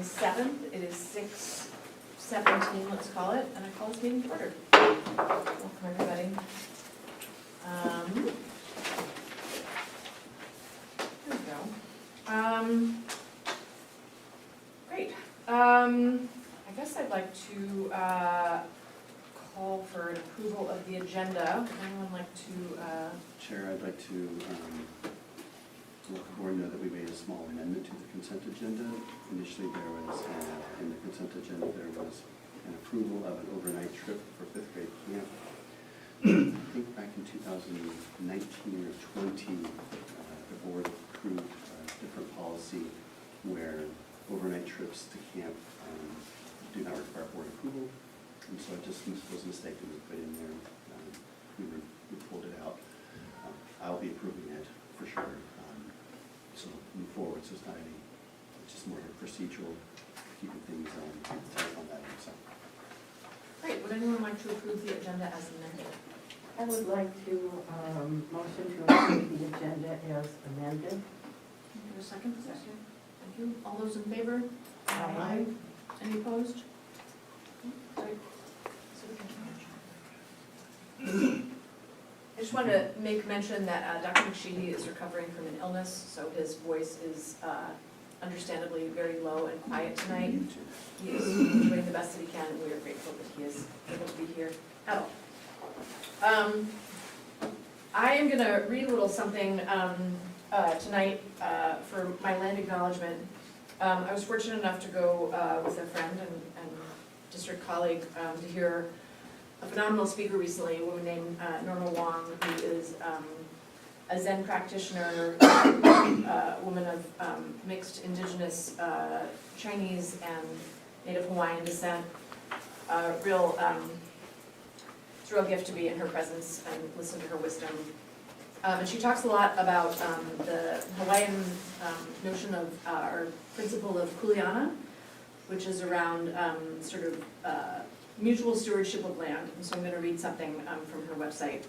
7th. It is 6:17, let's call it, and I call this meeting to order. Welcome, everybody. There we go. Great. I guess I'd like to call for an approval of the agenda. Would anyone like to? Chair, I'd like to let the board know that we made a small amendment to the consent agenda. Initially, there was, in the consent agenda, there was an approval of an overnight trip for 5th grade camp. I think back in 2019 or 20, the board approved a different policy where overnight trips to camp do not require board approval. And so it just was mistakenly put in there. We pulled it out. I'll be approving it for sure. So move forward, so it's not any, it's just more of a procedural, keeping things tight on that end. So. Great. Would anyone like to approve the agenda as amended? I would like to motion to approve the agenda as amended. Can I get a second? Second. Thank you. All those in favor? Aye. Any opposed? Great. I just wanted to make mention that Dr. McSheedy is recovering from an illness, so his voice is understandably very low and quiet tonight. He is doing the best that he can, and we are grateful that he is able to be here at all. I am going to read a little something tonight for my land acknowledgement. I was fortunate enough to go with a friend and district colleague to hear a phenomenal speaker recently, a woman named Norma Wong, who is a Zen practitioner, a woman of mixed indigenous Chinese and Native Hawaiian descent. It's a real gift to be in her presence and listen to her wisdom. And she talks a lot about the Hawaiian notion of, or principle of kuleana, which is around sort of mutual stewardship of land. And so I'm going to read something from her website.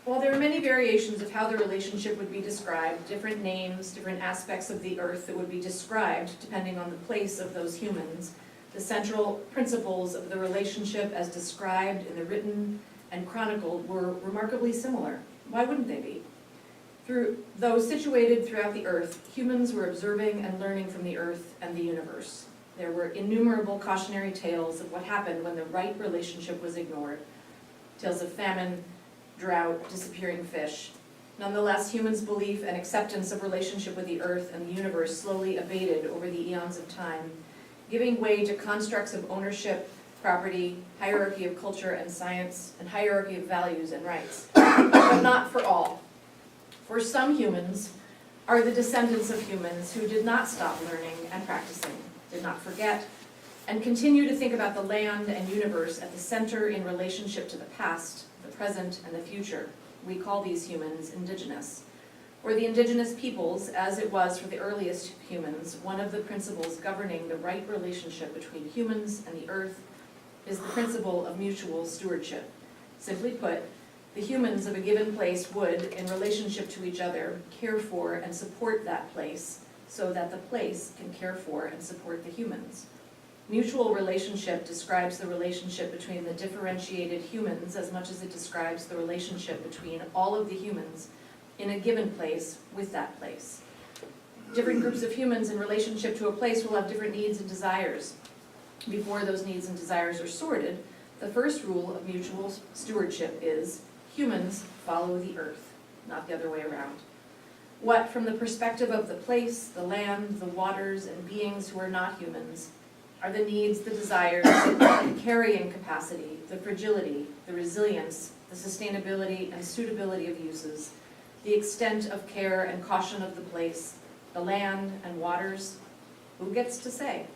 While there are many variations of how the relationship would be described, different names, different aspects of the earth that would be described depending on the place of those humans, the central principles of the relationship as described in the written and chronicled were remarkably similar. Why wouldn't they be? Though situated throughout the earth, humans were observing and learning from the earth and the universe. There were innumerable cautionary tales of what happened when the right relationship was ignored. Tales of famine, drought, disappearing fish. Nonetheless, humans' belief and acceptance of relationship with the earth and the universe slowly abated over the eons of time, giving way to constructs of ownership, property, hierarchy of culture and science, and hierarchy of values and rights. But not for all. For some humans are the descendants of humans who did not stop learning and practicing, did not forget, and continue to think about the land and universe at the center in relationship to the past, the present, and the future. We call these humans indigenous. For the indigenous peoples, as it was for the earliest humans, one of the principles governing the right relationship between humans and the earth is the principle of mutual stewardship. Simply put, the humans of a given place would, in relationship to each other, care for and support that place so that the place can care for and support the humans. Mutual relationship describes the relationship between the differentiated humans as much as it describes the relationship between all of the humans in a given place with that place. Different groups of humans in relationship to a place will have different needs and desires. Before those needs and desires are sorted, the first rule of mutual stewardship is humans follow the earth, not the other way around. What, from the perspective of the place, the land, the waters, and beings who are not humans, are the needs, the desires, the carrying capacity, the fragility, the resilience, the sustainability and suitability of uses, the extent of care and caution of the place, the land and waters? Who gets to say?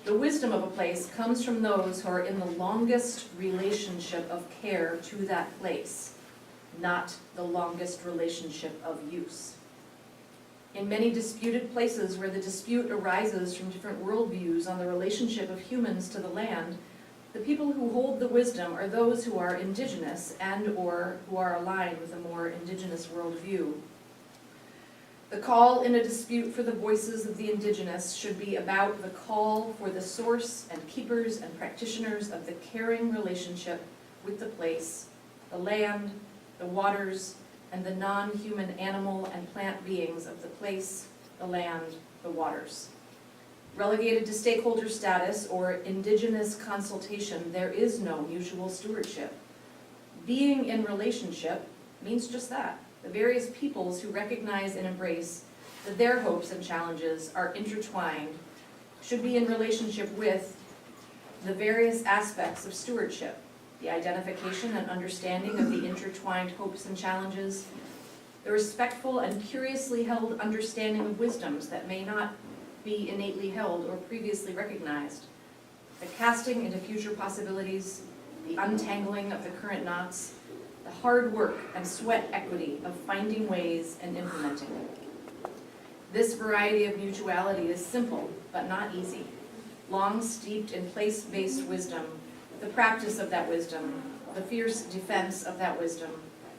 The wisdom of a place comes from those who are in the longest relationship of care to that place, not the longest relationship of use. In many disputed places where the dispute arises from different worldviews on the relationship of humans to the land, the people who hold the wisdom are those who are indigenous and or who are aligned with a more indigenous worldview. The call in a dispute for the voices of the indigenous should be about the call for the source and keepers and practitioners of the caring relationship with the place, the land, the waters, and the non-human animal and plant beings of the place, the land, the waters. Relegated to stakeholder status or indigenous consultation, there is no mutual stewardship. Being in relationship means just that. The various peoples who recognize and embrace that their hopes and challenges are intertwined should be in relationship with the various aspects of stewardship, the identification and understanding of the intertwined hopes and challenges, the respectful and curiously held understanding of wisdoms that may not be innately held or previously recognized, the casting into future possibilities, the untangling of the current knots, the hard work and sweat equity of finding ways and implementing it. This variety of mutuality is simple, but not easy. Long steeped in place-based wisdom, the practice of that wisdom, the fierce defense of that wisdom,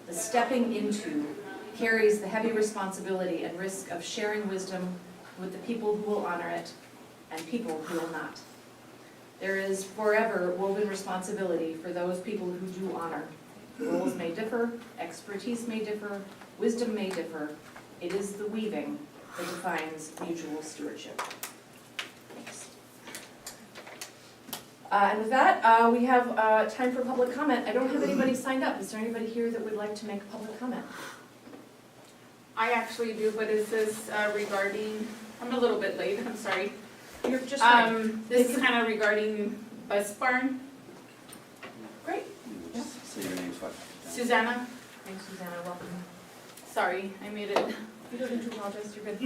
the stepping into carries the heavy responsibility and risk of sharing wisdom with the people who will honor it and people who will not. There is forever woven responsibility for those people who do honor. Roles may differ, expertise may differ, wisdom may differ. It is the weaving that defines mutual stewardship. Thanks. And with that, we have time for public comment. I don't have anybody signed up. Is there anybody here that would like to make a public comment? I actually do, but is this regarding, I'm a little bit late, I'm sorry. You're just fine. This is kind of regarding Bus Barn. Great. Just say your name so I can- Susanna, Thanks, Susanna. Welcome. sorry, I made it. You don't need to apologize. You're good.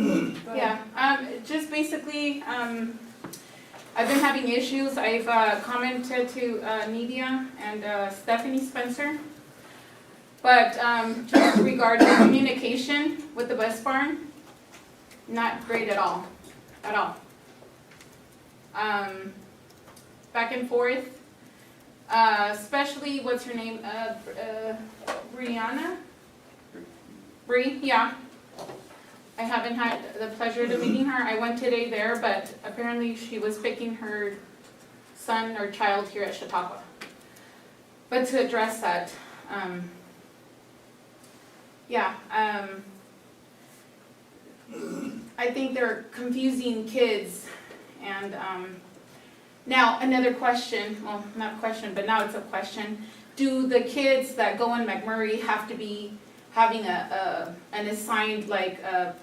Go ahead. Yeah, just basically, I've been having issues. I've commented to Nidia and Stephanie Spencer. But just regarding communication with the Bus Barn, not great at all, at all. Back and forth, especially, what's her name, Brianna? Bree, yeah. I haven't had the pleasure of meeting her. I went today there, but apparently she was picking her son or child here at Chautauqua. But to address that, I think they're confusing kids. And now another question, well, not a question, but now it's a question. Do the kids that go in McMurray have to be having an assigned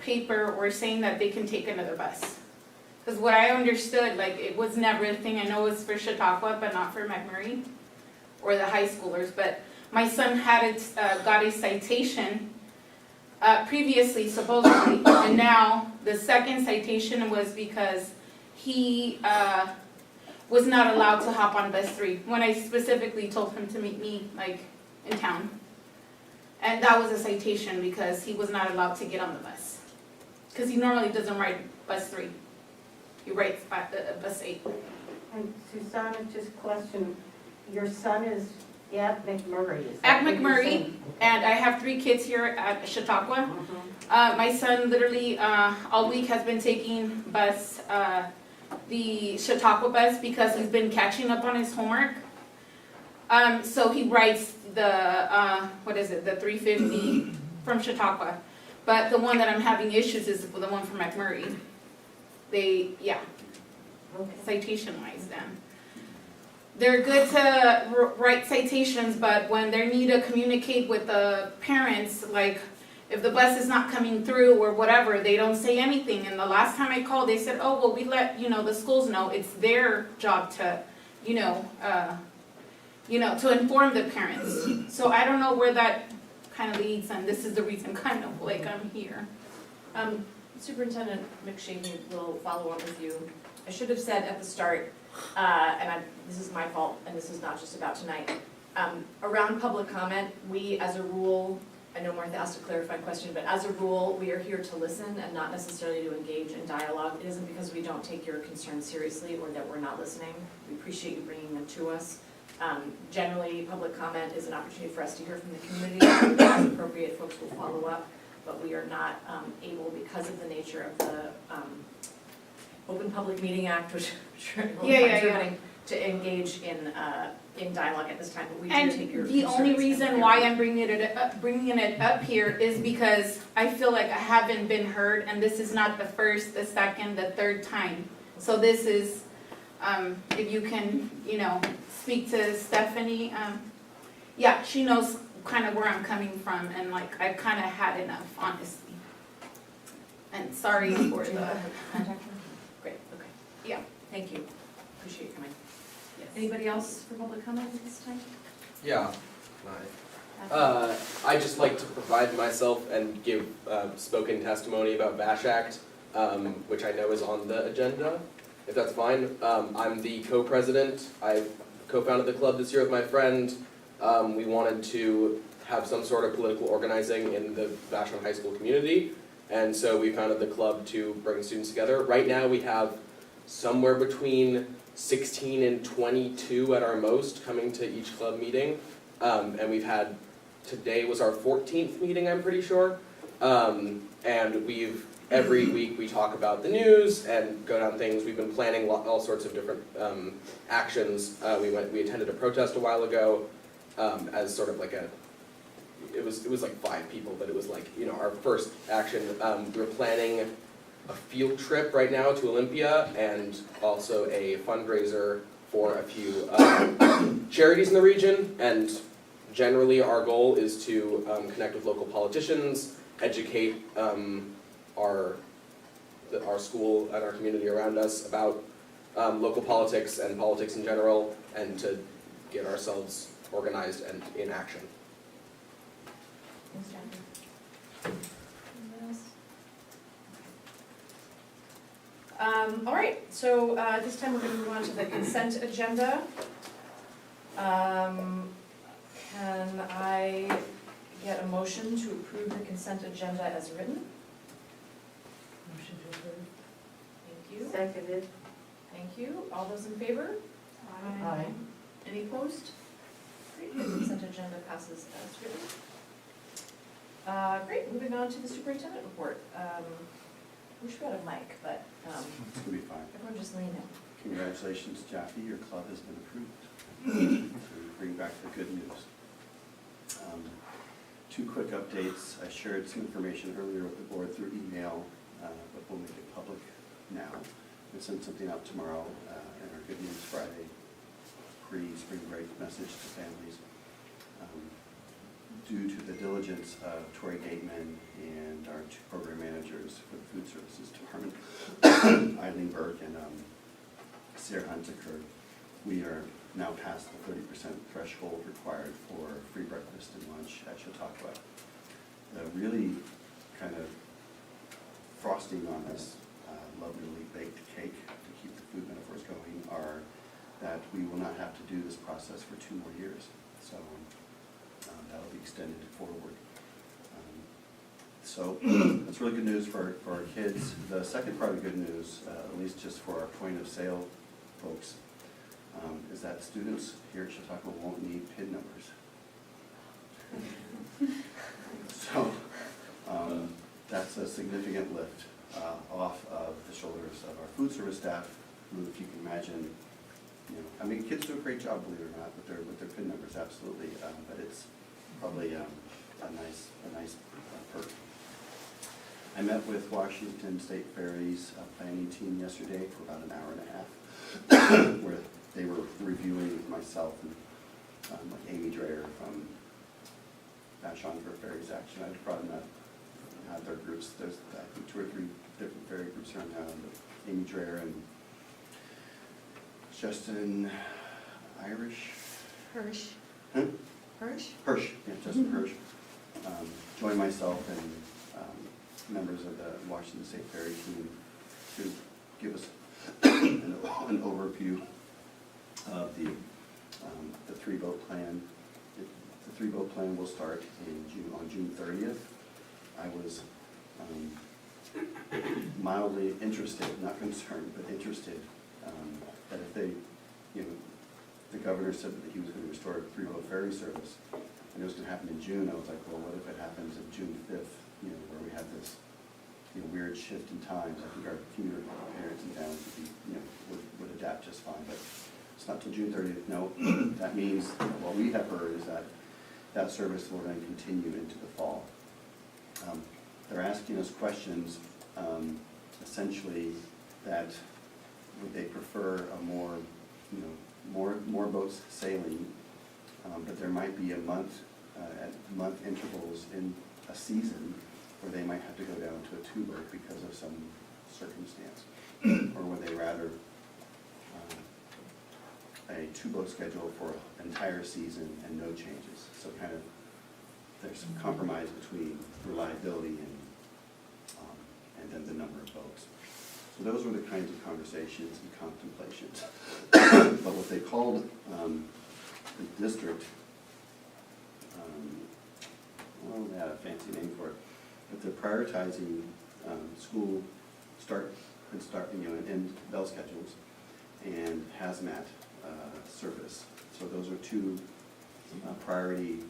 paper or saying that they can take another bus? Because what I understood, it was never a thing. I know it's for Chautauqua, but not for McMurray or the high schoolers. But my son had got a citation previously, supposedly, and now the second citation was because he was not allowed to hop on bus 3 when I specifically told him to meet me in town. And that was a citation because he was not allowed to get on the bus. Because he normally doesn't ride bus 3. He rides bus 8. And Susanna, just question, your son is at McMurray, is At that what you're McMurray, saying? and I have 3 kids here at Chautauqua. Mhm. My son literally all week has been taking the Chautauqua bus because he's been catching up on his homework. So he rides the, the 350 from Chautauqua. But the one that I'm having issues is the one from McMurray. Okay. Citation-wise then. They're good to write citations, but when they need to communicate with the parents, if the bus is not coming through or whatever, they don't say anything. And the last time I called, they said, oh, well, we let, the schools know. It's their job to, to inform the parents. So I don't know where that kind of leads, and this is the reason kind of I'm here. Superintendent McShavey will follow up with you. I should have said at the start, this is my fault, and this is not just about tonight. Around public comment, we as a rule, I know Martha asked a clarifying question, but as a rule, we are here to listen and not necessarily to engage in dialogue. It isn't because we don't take your concerns seriously or that we're not listening. We appreciate you bringing them to us. Generally, public comment is an opportunity for us to hear from the community. As appropriate, folks will follow up. but we are not able, because of the nature of the Open Public Meeting Act, which I'm sure everyone Yeah, finds yeah, yeah. riveting, to engage in dialogue at this time, but we do And take your the only concerns reason and why I'm bringing it up here is because I feel like I haven't been heard, and this is not the first, the second, the third time. So this is, if you can, speak to Stephanie, yeah, she knows kind of where I'm coming from, and like, I've kind of had enough, honestly. And sorry for Do you the, have her contact her? Great, okay. Yeah. Thank you. Appreciate you coming. yes. Anybody else for public comment at this time? Yeah. I'd just like to provide myself and give spoken testimony about VASH Act, which I know is on the agenda, if that's fine. I'm the co-president. I co-founded the club this year with my friend. We wanted to have some sort of political organizing in the Vashon High School community, and so we founded the club to bring students together. Right now we have somewhere between 16 and 22 at our most coming to each club meeting, and we've had, today was our 14th meeting, I'm pretty sure, and every week we talk about the news and go down things. We've been planning all sorts of different actions. We attended a protest a while ago as sort of like it was like 5 people, but it was like, our first action. We're planning a field trip right now to Olympia, and also a fundraiser for a few charities in the region. And generally our goal is to connect with local politicians, educate our school and our community around us about local politics and politics in general, and to get ourselves organized and in action. Thanks, Jackie. Anyone else? All right, so this time we're going to move on to the consent agenda. Can I get a motion to approve the consent agenda as written? Motion to approve. Thank you. Seconded. Thank you. All those in favor? Aye. Any opposed? Great, the consent agenda passes as written. Great, moving on to the superintendent report. Wish we had a mic, but It's gonna be fine. everyone just lean in. Congratulations, Jackie, your club has been approved. So we bring back the good news. 2 quick updates. I shared some information earlier with the board through email, but we'll make it public now. We'll send something out tomorrow in our Good News Friday pre-spring break message to families. Due to the diligence of Tori Gateman and our 2 program managers for the Food Services Department, Eileen Burke and Sarah Hunziker, we are now past the 30% threshold required for free breakfast and lunch at Chautauqua. The really kind of frosting on this lovely baked cake, to keep the food metaphors going, are that we will not have to do this process for 2 more years. So that'll be extended forward. So that's really good news for our kids. The second part of the good news, at least just for our point of sale folks, is that students here at Chautauqua won't need PIN numbers. So that's a significant lift off of the shoulders of our food service staff, who, if you can imagine, kids do a great job, believe it or not, with their PIN numbers, absolutely, but it's probably a nice perk. I met with Washington State Ferry's planning team yesterday for about an hour and a half, where they were reviewing myself and Amy Dreyer from Vashon for Ferries Action. I'd probably not have their groups. There's, I think, 2 or 3 different ferry groups around town, but Amy Dreyer and Justin Irish? Hirsch. Huh? Hirsch? Hirsch, yeah, Justin Hirsch. Joined myself and members of the Washington State Ferry team to give us an overview of the 3-boat plan. The 3-boat plan will start on June 30th. I was mildly interested, not concerned, but interested that if they, the governor said that he was going to restore a 3-boat ferry service, and it was going to happen in June. I was like, well, what if it happens on June 5th where we have this, weird shift in times, I think our commuter parents and families would be, would adapt just fine, but it's not till June 30th. No, that means, what we have heard is that that service will then continue into the fall. They're asking us questions, essentially, that would they prefer a more, more boats sailing, but there might be a month, at month intervals in a season where they might have to go down to a two-boat because of some circumstance. Or would they rather a two-boat schedule for an entire season and no changes? So kind of, there's some compromise between reliability and then the number of boats. So those were the kinds of conversations and contemplations. But what they called the district, well, they had a fancy name for it, but they're prioritizing school start, and bell schedules and hazmat service. So those are two priority,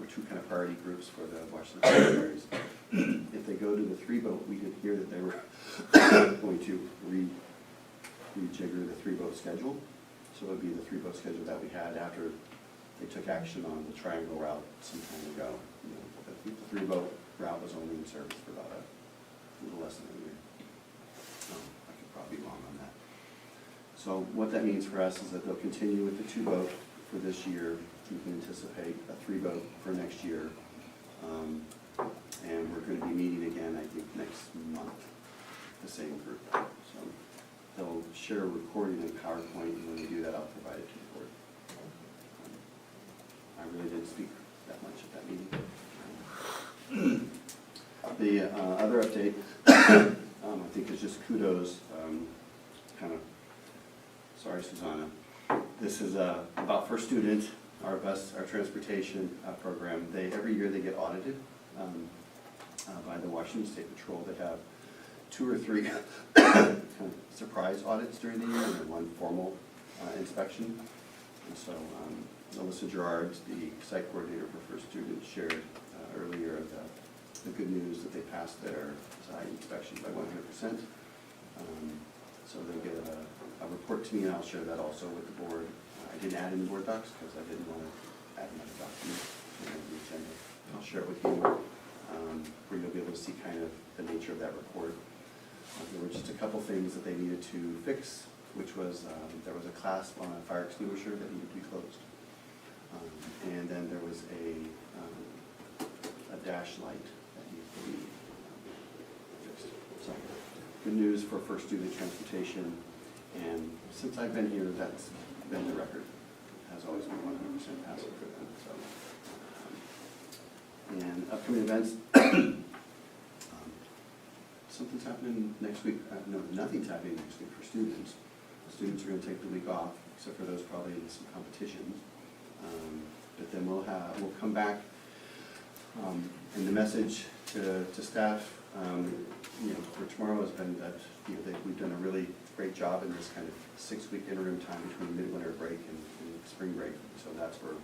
two kind of priority groups for the Washington secretaries. If they go to the three-boat, we did hear that they were going to rejigger the three-boat schedule. So it would be the three-boat schedule that we had after they took action on the triangle route some time ago. The three-boat route was only in service for about a little less than a year. I could probably be wrong on that. So what that means for us is that they'll continue with the two-boat for this year. We can anticipate a three-boat for next year. And we're going to be meeting again, I think, next month, the same group. So they'll share a recording in PowerPoint, and when they do that, I'll provide it to the board. I really didn't speak that much at that meeting. The other update, I think, is just kudos, sorry, Susanna. This is about First Student, our bus, our transportation program. Every year they get audited by the Washington State Patrol. They have 2 or 3 kind of surprise audits during the year, and then 1 formal inspection. And so Melissa Gerard, the site coordinator for First Student, shared earlier the good news that they passed their site inspection by 100%. So they'll get a report to me, and I'll share that also with the board. I didn't add in the board docs because I didn't want to add another document to the agenda. I'll share it with you, where you'll be able to see kind of the nature of that report. There were just a couple things that they needed to fix, which was there was a clasp on a fire extinguisher that needed to be closed. And then there was a dash light that needed to be fixed. So, good news for First Student Transportation. And since I've been here, that's been the record. It has always been 100% pass for them. So, and upcoming events. Something's happening next week. No, nothing's happening next week for students. Students are going to take the week off, except for those probably in some competitions. But then we'll come back. And the message to staff, for tomorrow has been that we've done a really great job in this kind of 6-week interim time between midwinter break and spring break. So that's where we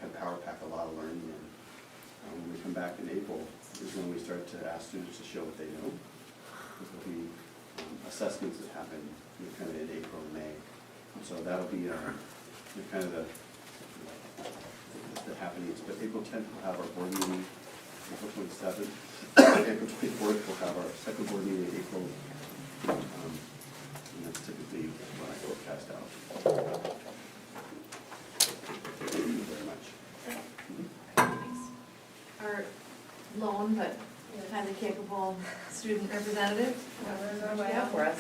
kind of power pack a lot of learning. And when we come back in April is when we start to ask students to show what they know. There'll be assessments that happen kind of in April and May. So that'll be kind of the happenings. But April 10th we'll have our board meeting. April 27th, April 24th we'll have our second board meeting in April. And that's typically when I forecast out. Thank you very much. Thanks. Our lone but highly capable student representative. We're on our way out for us.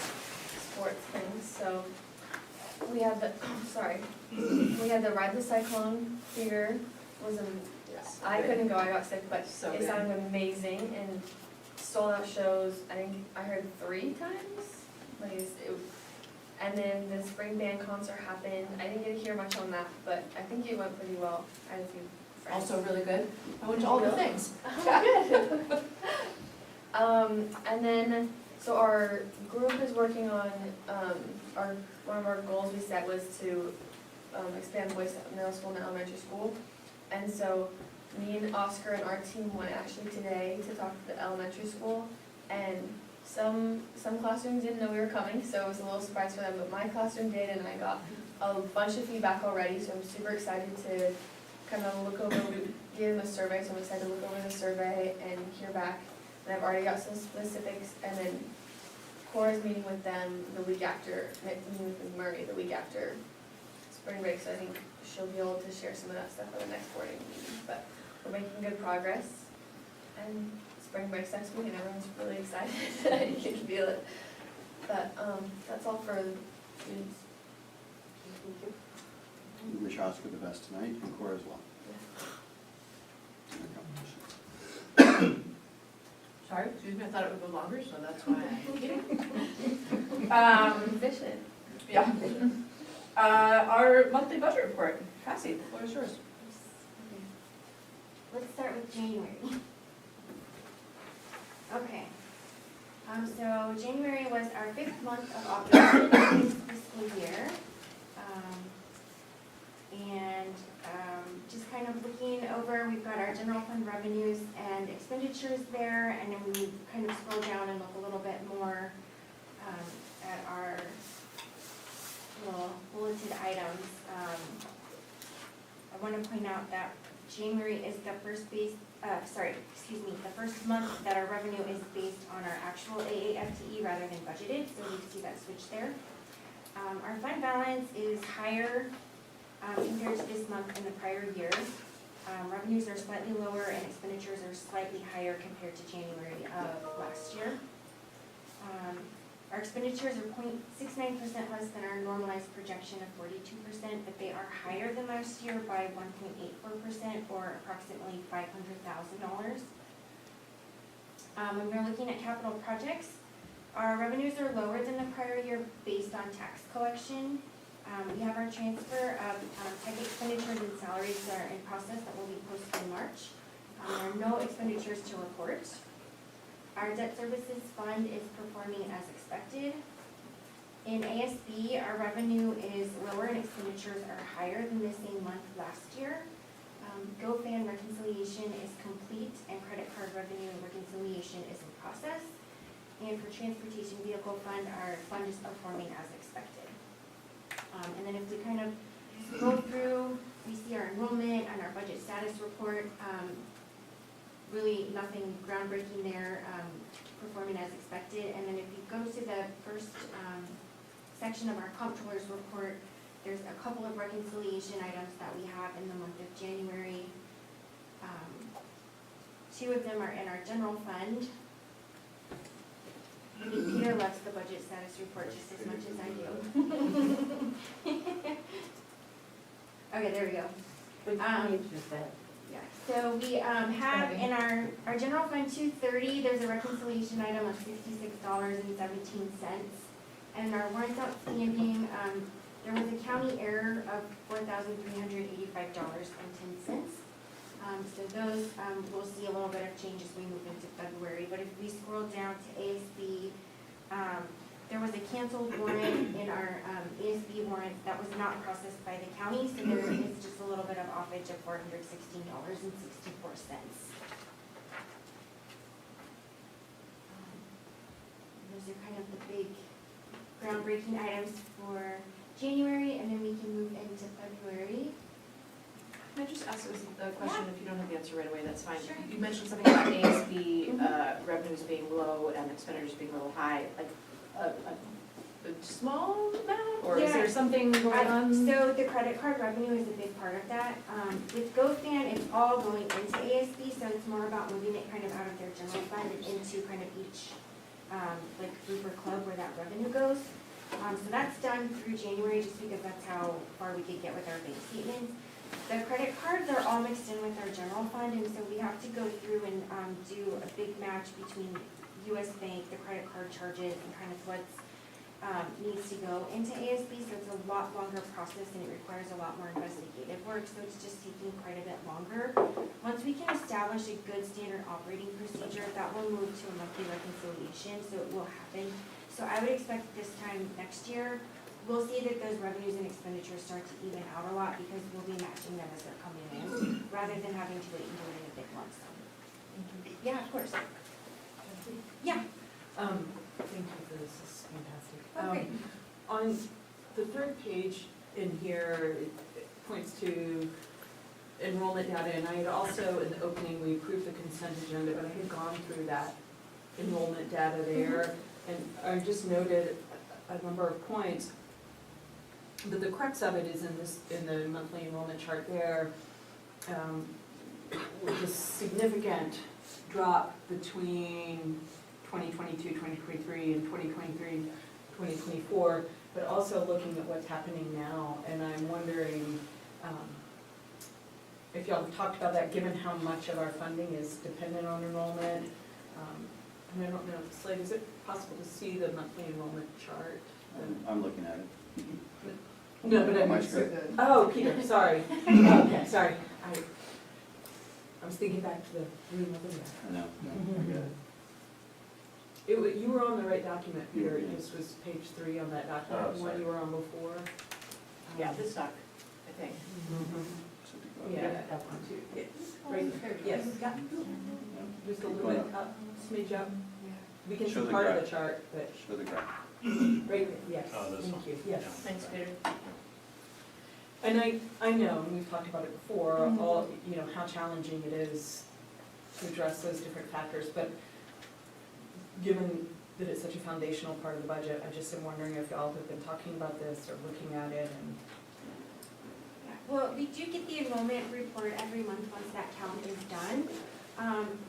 Sports things, so we had the, we had the Ride the Cyclone here, I couldn't go, I got sick, but So it good. sounded amazing, and sold out shows, I think I heard 3 times, and then the spring band concert happened, I didn't get to hear much on that, but I think it went pretty well, I had a few friends. Also really good. I went to all the things. And then, so our group is working on, one of our goals we set was to expand boys middle school and elementary school. And so me and Oscar and our team went actually today to talk to the elementary school, and some classrooms didn't know we were coming, so it was a little surprise for them, but my classroom did, and I got a bunch of feedback already, so I'm super excited to kind of look over, we gave them a survey, so I'm excited to look over the survey and hear back. And I've already got some specifics, and then Cora's meeting with them the week after, meeting with Murray the week after spring break, so I think she'll be able to share some of that stuff at the next board meeting, but we're making good progress. And spring break's next week, and everyone's really excited, you can feel it. But, that's all for the students. We wish Oscar the best tonight, and Cora as well. Sorry, excuse me, I thought it would go longer, so that's why Efficient. yeah. Our monthly budget report, Cassie, the floor is yours. Let's start with January. Okay. So January was our 5th month of operation this fiscal year. Just kind of looking over, we've got our general fund revenues and expenditures there, and then we kind of scroll down and look a little bit more at our little bulleted items. I want to point out that January is the first the first month that our revenue is based on our actual AAFTE rather than budgeted, so we see that switch there. Our fund balance is higher compared to this month in the prior year. Revenues are slightly lower and expenditures are slightly higher compared to January of last year. Our expenditures are 0.69% less than our normalized projection of 42%, but they are higher than last year by 1.84% or approximately $500,000. When we're looking at capital projects, our revenues are lower than the prior year based on tax collection. We have our transfer of tech expenditures and salaries that are in process that will be posted in March. There are no expenditures to report. Our debt services fund is performing as expected. In ASB, our revenue is lower and expenditures are higher than the same month last year. GoFan reconciliation is complete and credit card revenue reconciliation is in process. And for transportation vehicle fund, our fund is performing as expected. And then if we kind of scroll through, we see our enrollment and our budget status report. Really nothing groundbreaking there, performing as expected. And then if you go to the first section of our comptroller's report, there's a couple of reconciliation items that we have in the month of January. 2 of them are in our general fund. Peter loves the budget status report just as much as I do. Okay, there we go. Which page is that? Yeah, so we have in our general fund 230, there's a reconciliation item of $66.17. And in our warrants outstanding, there was a county error of $4,385.10. So those, we'll see a little bit of change as we move into February. But if we scroll down to ASB, there was a canceled warrant in our ASB warrant that was not processed by the county, so there is just a little bit of offage of $416.64. Those are kind of the big groundbreaking items for January, and then we can move into February. Can I just ask a question, if you don't have the answer right away, that's fine. Sure. You mentioned something about ASB revenues being low and expenditures being a little high, like a small amount, or is Yeah. there something going on? So the credit card revenue is a big part of that. With GoFan, it's all going into ASB, so it's more about moving it kind of out of their general fund and into kind of each like group or club where that revenue goes. So that's done through January, just because that's how far we could get with our bank statements. The credit cards are all mixed in with our general fund, and so we have to go through and do a big match between US Bank, the credit card charges, and kind of what's needs to go into ASB, so it's a lot longer process and it requires a lot more investigative work, so it's just taking quite a bit longer. Once we can establish a good standard operating procedure, that will move to a monthly reconciliation, so it will happen. So I would expect this time next year, we'll see that those revenues and expenditures start to even out a lot because we'll be matching them as they're coming in, rather than having to wait and do it in a big lump sum. Yeah, of course. Yeah. Thank you for this, is fantastic. Okay. On the third page in here, it points to enrollment data, and I had also, in the opening, we approved the consent agenda, but I had gone through that enrollment data there, and I just noted a number of points, but the crux of it is in the monthly enrollment chart there, with a significant drop between 2022, 2023, and 2023, 2024, but also looking at what's happening now, and I'm wondering if y'all have talked about that, given how much of our funding is dependent on enrollment. And I don't know, Slade, is it possible to see the monthly enrollment chart? I'm looking at it. No, but I My mean, screen. oh, Peter, sorry. Okay, sorry. I was thinking back to the room over there. I know, no, I get it. You were on the right document, Peter, this was page 3 on that document, Oh, the one sorry. you were on before. Yeah, this doc, I think. So to go- Yeah, that one too. Yeah, right, yes, Yeah. just a Keep little going bit up, smidge up. We can Show see the part of graph. the chart, but, Show the graph. right, yes, Oh, this thank one. you, yes. Thanks, Peter. And I know, and we've talked about it before, all, you know, how challenging it is to address those different factors, but given that it's such a foundational part of the budget, I just am wondering if y'all have been talking about this or looking at it and. Well, we do get the enrollment report every month once that count is done.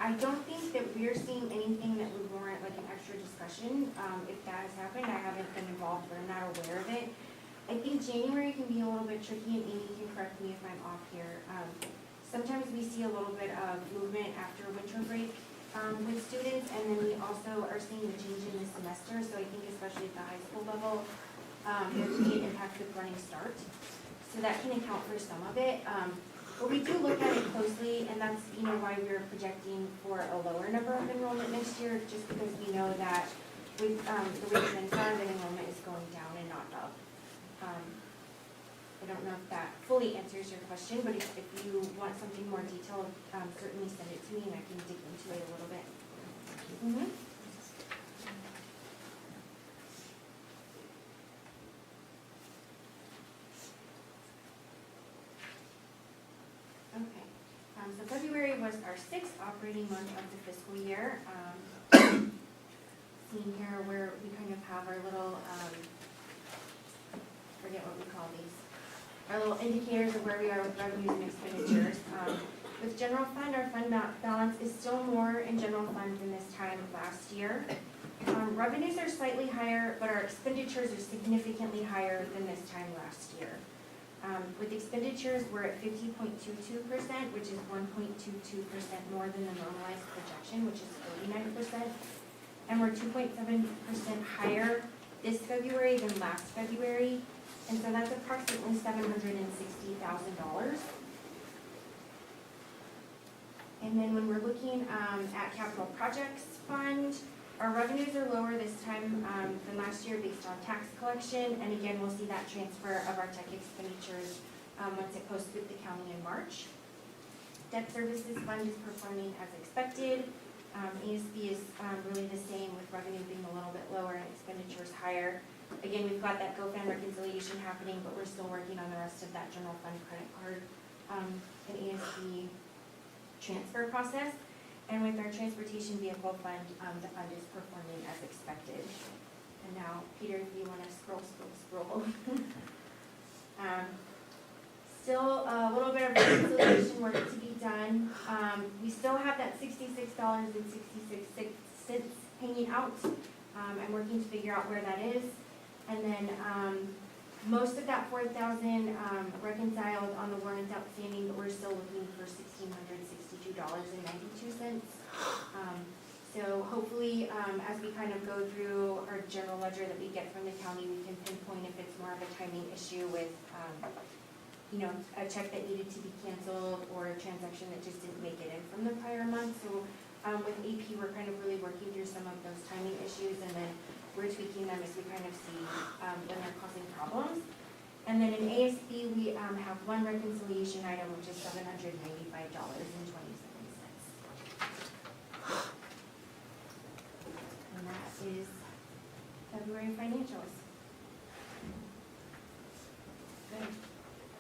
I don't think that we're seeing anything that would warrant like an extra discussion. If that has happened, I haven't been involved, but I'm not aware of it. I think January can be a little bit tricky, and Amy can correct me if I'm off here. Sometimes we see a little bit of movement after winter break with students, and then we also are seeing the change in the semester, so I think especially at the high school level, there can be an impact with running start. So that can account for some of it. But we do look at it closely, and that's, you know, why we're projecting for a lower number of enrollment next year, just because we know that with the way trends are, that enrollment is going down and not up. I don't know if that fully answers your question, but if you want something more detailed, certainly send it to me and I can dig into it a little bit. Mhm. Okay, so February was our 6th operating month of the fiscal year. Seeing here where we kind of have our little, forget what we call these, our little indicators of where we are with revenues and expenditures. With general fund, our fund balance is still more in general fund than this time last year. Revenues are slightly higher, but our expenditures are significantly higher than this time last year. With expenditures, we're at 50.22%, which is 1.22% more than the normalized projection, which is 49%. And we're 2.7% higher this February than last February. And so that's approximately $760,000. And then when we're looking at capital projects fund, our revenues are lower this time than last year based on tax collection. And again, we'll see that transfer of our tech expenditures once it posts with the county in March. Debt services fund is performing as expected. ASB is really the same, with revenue being a little bit lower and expenditures higher. Again, we've got that GoFund reconciliation happening, but we're still working on the rest of that general fund credit card and ASB transfer process. And with our transportation vehicle fund, the fund is performing as expected. And now, Peter, if you want to scroll. Still a little bit of reconciliation work to be done. We still have that $66.66 hanging out. I'm working to figure out where that is. And then most of that $4,000 reconciled on the warrants outstanding, but we're still looking for $1,662.92. So hopefully, as we kind of go through our general ledger that we get from the county, we can pinpoint if it's more of a timing issue with you know, a check that needed to be canceled or a transaction that just didn't make it in from the prior month. So with AP, we're kind of really working through some of those timing issues, and then we're tweaking them as we kind of see, when they're causing problems. And then in ASB, we, have one reconciliation item, which is $795.27. And that is February financials.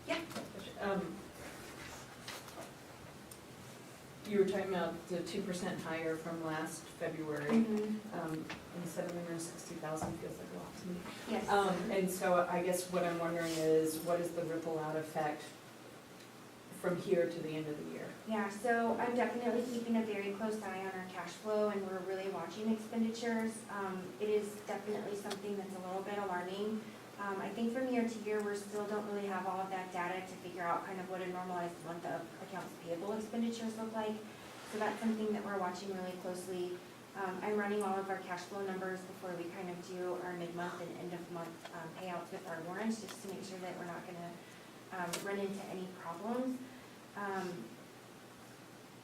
Yeah. You were talking about the 2% higher from last February, and 760,000 feels like a lot to me. Yes. And so I guess what I'm wondering is, what is the ripple out effect from here to the end of the year? Yeah, so I'm definitely keeping a very close eye on our cash flow, and we're really watching expenditures. It is definitely something that's a little bit alarming. I think from year to year, we still don't really have all of that data to figure out kind of what a normalized month of accounts payable expenditures look like. So that's something that we're watching really closely. I'm running all of our cash flow numbers before we kind of do our mid-month and end-of-month payouts with our warrants, just to make sure that we're not gonna run into any problems.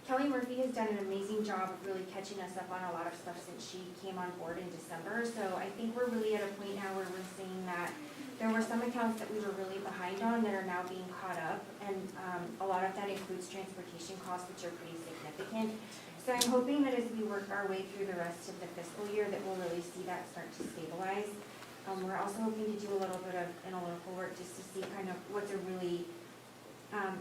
Kelly Murphy has done an amazing job of really catching us up on a lot of stuff since she came on board in December. So I think we're really at a point now where we're seeing that there were some accounts that we were really behind on that are now being caught up. And a lot of that includes transportation costs, which are pretty significant. So I'm hoping that as we work our way through the rest of the fiscal year, that we'll really see that start to stabilize. We're also hoping to do a little bit of analytical work just to see kind of what's a really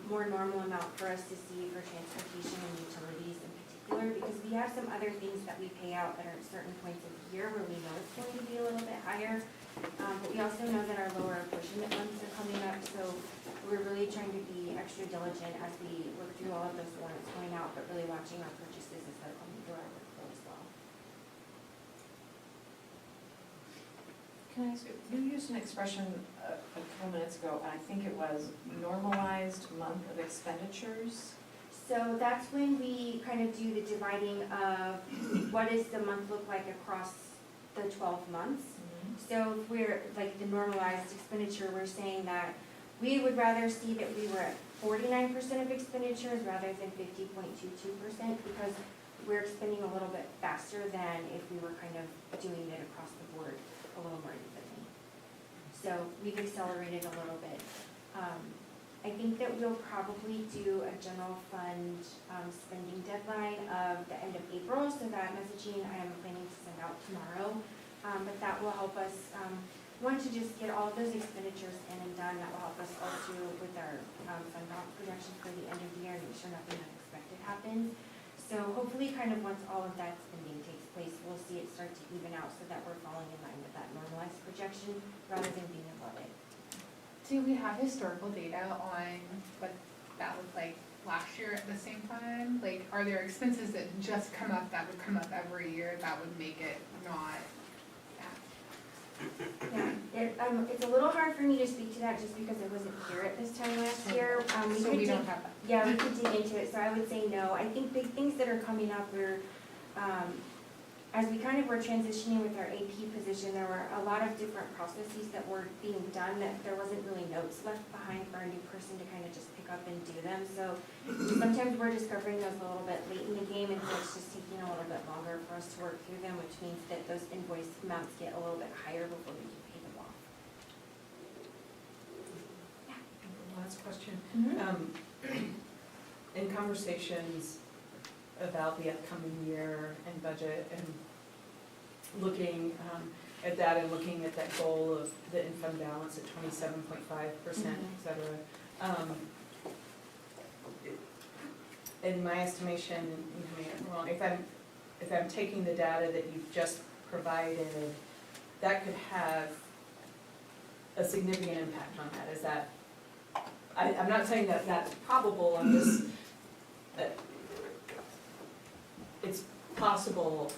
more normal amount for us to see for transportation and utilities in particular, because we have some other things that we pay out that are at certain points of the year where we know it's going to be a little bit higher. But we also know that our lower apportionment months are coming up, so we're really trying to be extra diligent as we work through all of those warrants going out, but really watching our purchases as they're coming through our workflow as well. Can I ask you used an expression a couple minutes ago, and I think it was normalized month of expenditures. So that's when we kind of do the dividing of what does the month look like across the 12 months. So if we're, like the normalized expenditure, we're saying that we would rather see that we were at 49% of expenditures rather than 50.22%, because we're expending a little bit faster than if we were kind of doing it across the board a little more evenly. So we've accelerated a little bit. I think that we'll probably do a general fund spending deadline of the end of April, so that messaging I am planning to send out tomorrow. But that will help us, one, to just get all of those expenditures in and done. That will help us also with our fund balance projection for the end of the year and make sure nothing unexpected happens. So hopefully kind of once all of that spending takes place, we'll see it start to even out so that we're falling in line with that normalized projection rather than being above it. Do we have historical data on what that looked like last year at the same time? Like, are there expenses that just come up that would come up every year that would make it not? Yeah, it's a little hard for me to speak to that just because I wasn't here at this time last year. So we don't have that? Yeah, we could dig into it, so I would say no. I think big things that are coming up were, as we kind of were transitioning with our AP position, there were a lot of different processes that were being done that there wasn't really notes left behind for a new person to kind of just pick up and do them. So sometimes we're discovering those a little bit late in the game, and so it's just taking a little bit longer for us to work through them, which means that those invoice amounts get a little bit higher before we can pay them off. Last question. Mm-hmm. In conversations about the upcoming year and budget and looking at that and looking at that goal of the in-fund balance at 27.5%, et cetera. In my estimation, you may be wrong, if I'm taking the data that you've just provided, that could have a significant impact on that. Is that, I'm not saying that that's probable, I'm just, it's possible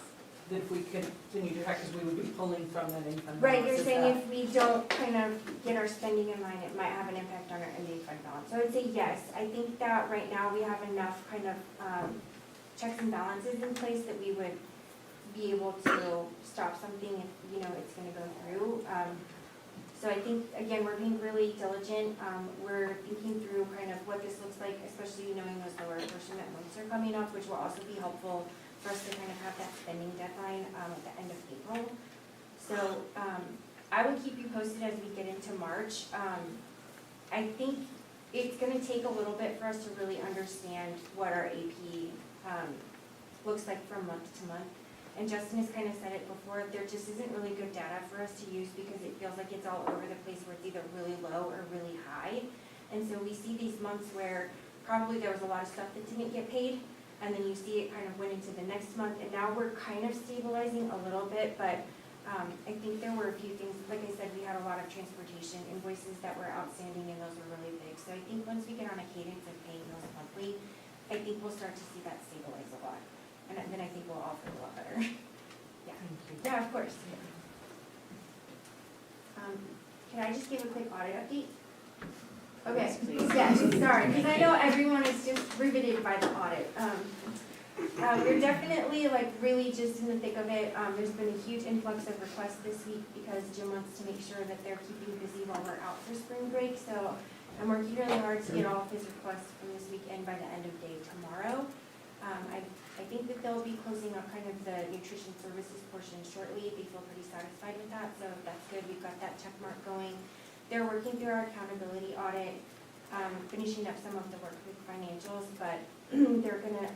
that if we continue to track, because we would be pulling from that income balance. Right, you're saying if we don't kind of get our spending in line, it might have an impact on our ending fund balance. So I would say yes. I think that right now we have enough kind of checks and balances in place that we would be able to stop something if, you know, it's gonna go through. So I think, again, we're being really diligent. We're thinking through kind of what this looks like, especially knowing those lower apportionment months are coming up, which will also be helpful for us to kind of have that spending deadline at the end of April. So, I will keep you posted as we get into March. I think it's gonna take a little bit for us to really understand what our AP, looks like from month to month. And Justin has kind of said it before, there just isn't really good data for us to use because it feels like it's all over the place where it's either really low or really high. And so we see these months where probably there was a lot of stuff that didn't get paid, and then you see it kind of went into the next month, and now we're kind of stabilizing a little bit, but I think there were a few things, like I said, we had a lot of transportation invoices that were outstanding, and those were really big. So I think once we get on a cadence of paying those monthly, I think we'll start to see that stabilize a lot. And then I think we'll all feel a lot better. Yeah. Yeah, of course. Can I just give a quick audit update? Okay, Yes, please. yes, sorry, because I know everyone is just riveted by the audit. We're definitely like really just in the thick of it. There's been a huge influx of requests this week because Jim wants to make sure that they're keeping busy while we're out for spring break. So I'm working really hard to get all of his requests from this weekend by the end of day tomorrow. I think that they'll be closing up kind of the nutrition services portion shortly. They feel pretty satisfied with that, so that's good. We've got that check mark going. They're working through our accountability audit, finishing up some of the work with financials, but they're gonna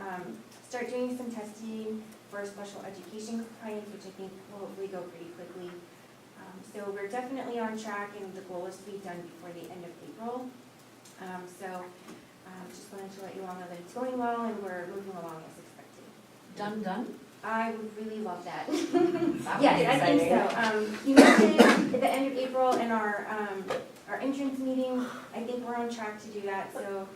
start doing some testing for special education compliance, which I think will hopefully go pretty quickly. So we're definitely on track, and the goal is to be done before the end of April. Just wanted to let you all know that it's going well and we're moving along as expected. Done? I would really love that. That would be Yes, I think exciting. so. You mentioned at the end of April in our entrance meeting, I think we're on track to do that, so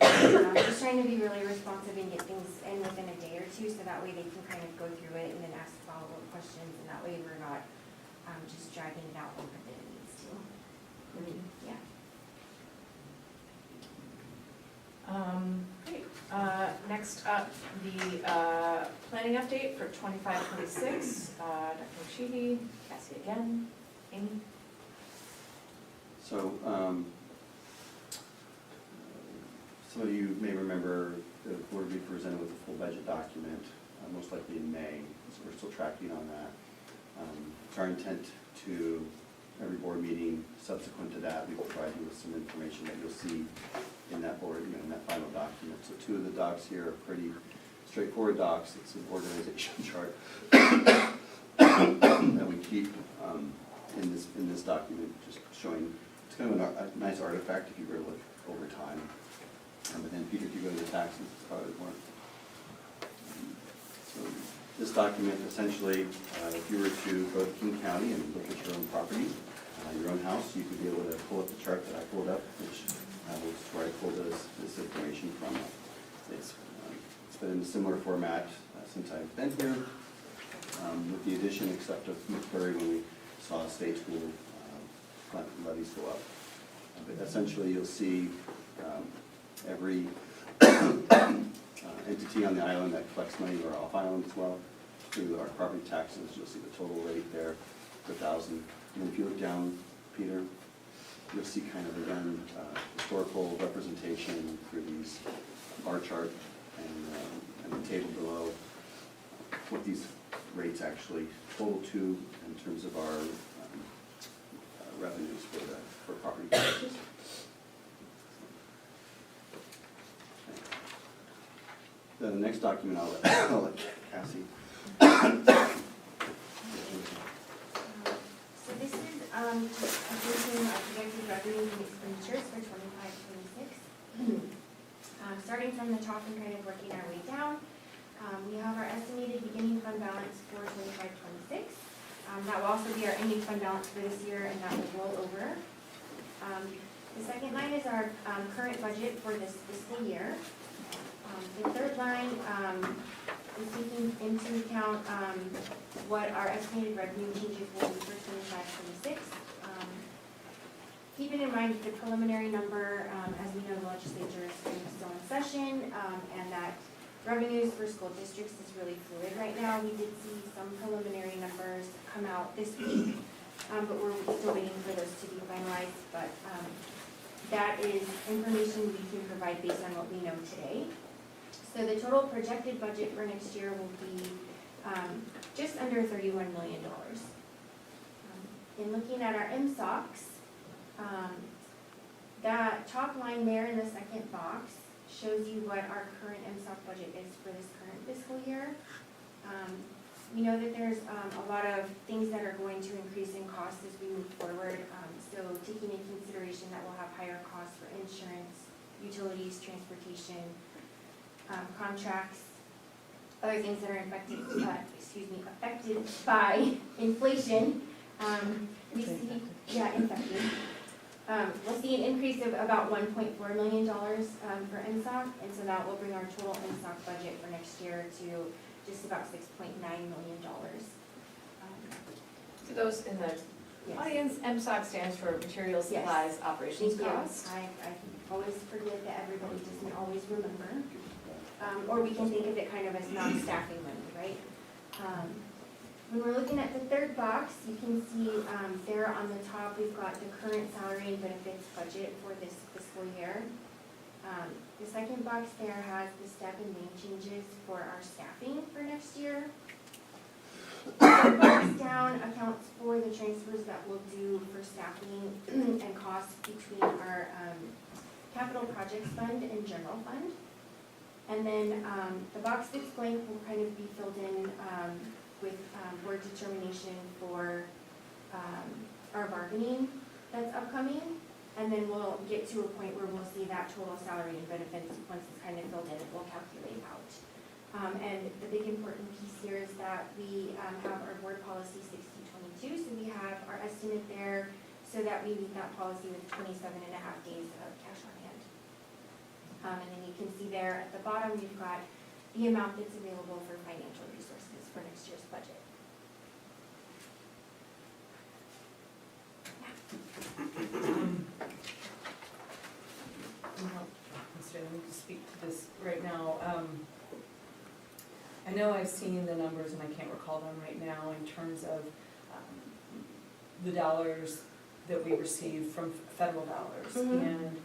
just trying to be really responsive and get things in within a day or two, so that way they can kind of go through it and then ask follow-up questions, and that way we're not just dragging it out longer than it needs to. Yeah. Great. Next up, the planning update for 25-26. Dr. Sheedy, Cassie again, Amy. So, some of you may remember the board will be presented with a full budget document, most likely in May, so we're still tracking on that. It's our intent to, every board meeting subsequent to that, we will provide you with some information that you'll see in that board, in that final document. So two of the docs here are pretty straightforward docs. It's an organization chart that we keep in this document, just showing, it's kind of a nice artifact if you were to look over time. But then Peter, if you go to the taxes, it's probably more. So this document essentially, if you were to go to King County and look at your own property, your own house, you could be able to pull up the chart that I pulled up, which was where I pulled this information from. It's been in a similar format since I've been here, with the addition, except of McCurry, when we saw state school levies go up. But essentially, you'll see every entity on the island that collects money, or off island as well, through our property taxes. You'll see the total rate there, per thousand. And if you look down, Peter, you'll see kind of, again, historical representation through these bar chart and the table below, what these rates actually total to in terms of our revenues for property taxes. The next document I'll let Cassie. So this is just a briefing of projected revenues and expenditures for 25-26. Starting from the top and kind of working our way down, we have our estimated beginning fund balance for 25-26. That will also be our ending fund balance for this year, and that will roll over. The second line is our current budget for this fiscal year. The third line is taking into account what our estimated revenue changes will be for 25-26. Keeping in mind the preliminary number, as we know, the legislature is still in session, and that revenues for school districts is really fluid right now. We did see some preliminary numbers come out this week, but we're still waiting for those to be finalized. But that is information we can provide based on what we know today. So the total projected budget for next year will be just under $31 million. in looking at our MSOCs, that top line there in the second box shows you what our current MSOC budget is for this current fiscal year. We know that there's a lot of things that are going to increase in cost as we move forward. So taking into consideration that we'll have higher costs for insurance, utilities, transportation, contracts, other things that are affected by inflation. We see, infected. We'll see an increase of about $1.4 million for MSOC, and so that will bring our total MSOC budget for next year to just about $6.9 million. For those in the Yes. audience, MSOC stands for Materials, Supplies, Operations Thank you. Cost. I always forget that everybody doesn't always remember. Or we can think of it kind of as non-staffing money, right? When we're looking at the third box, you can see there on the top, we've got the current salary and benefits budget for this fiscal year. The second box there has the step and name changes for our staffing for next year. The third box down accounts for the transfers that we'll do for staffing and costs between our capital projects fund and general fund. And then the box that's blank will kind of be filled in with board determination for our bargaining that's upcoming. And then we'll get to a point where we'll see that total salary and benefits, once it's kind of filled in, it will calculate out. And the big important piece here is that we have our board policy 6022, so we have our estimate there so that we meet that policy with 27.5 days of cash on hand. And then you can see there at the bottom, we've got the amount that's available for financial resources for next year's budget. Let me just speak to this right now. I know I've seen the numbers and I can't recall them right now in terms of the dollars that we receive from federal dollars. Mhm. And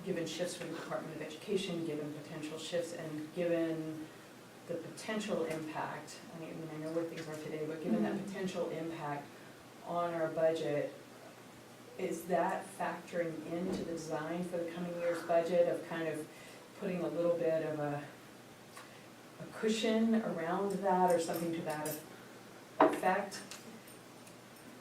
given shifts for the Department of Education, given potential shifts, and given the potential impact, I know where things are today, but given that potential impact on our budget, is that factoring into the design for the coming year's budget of kind of putting a little bit of a cushion around that or something to that effect?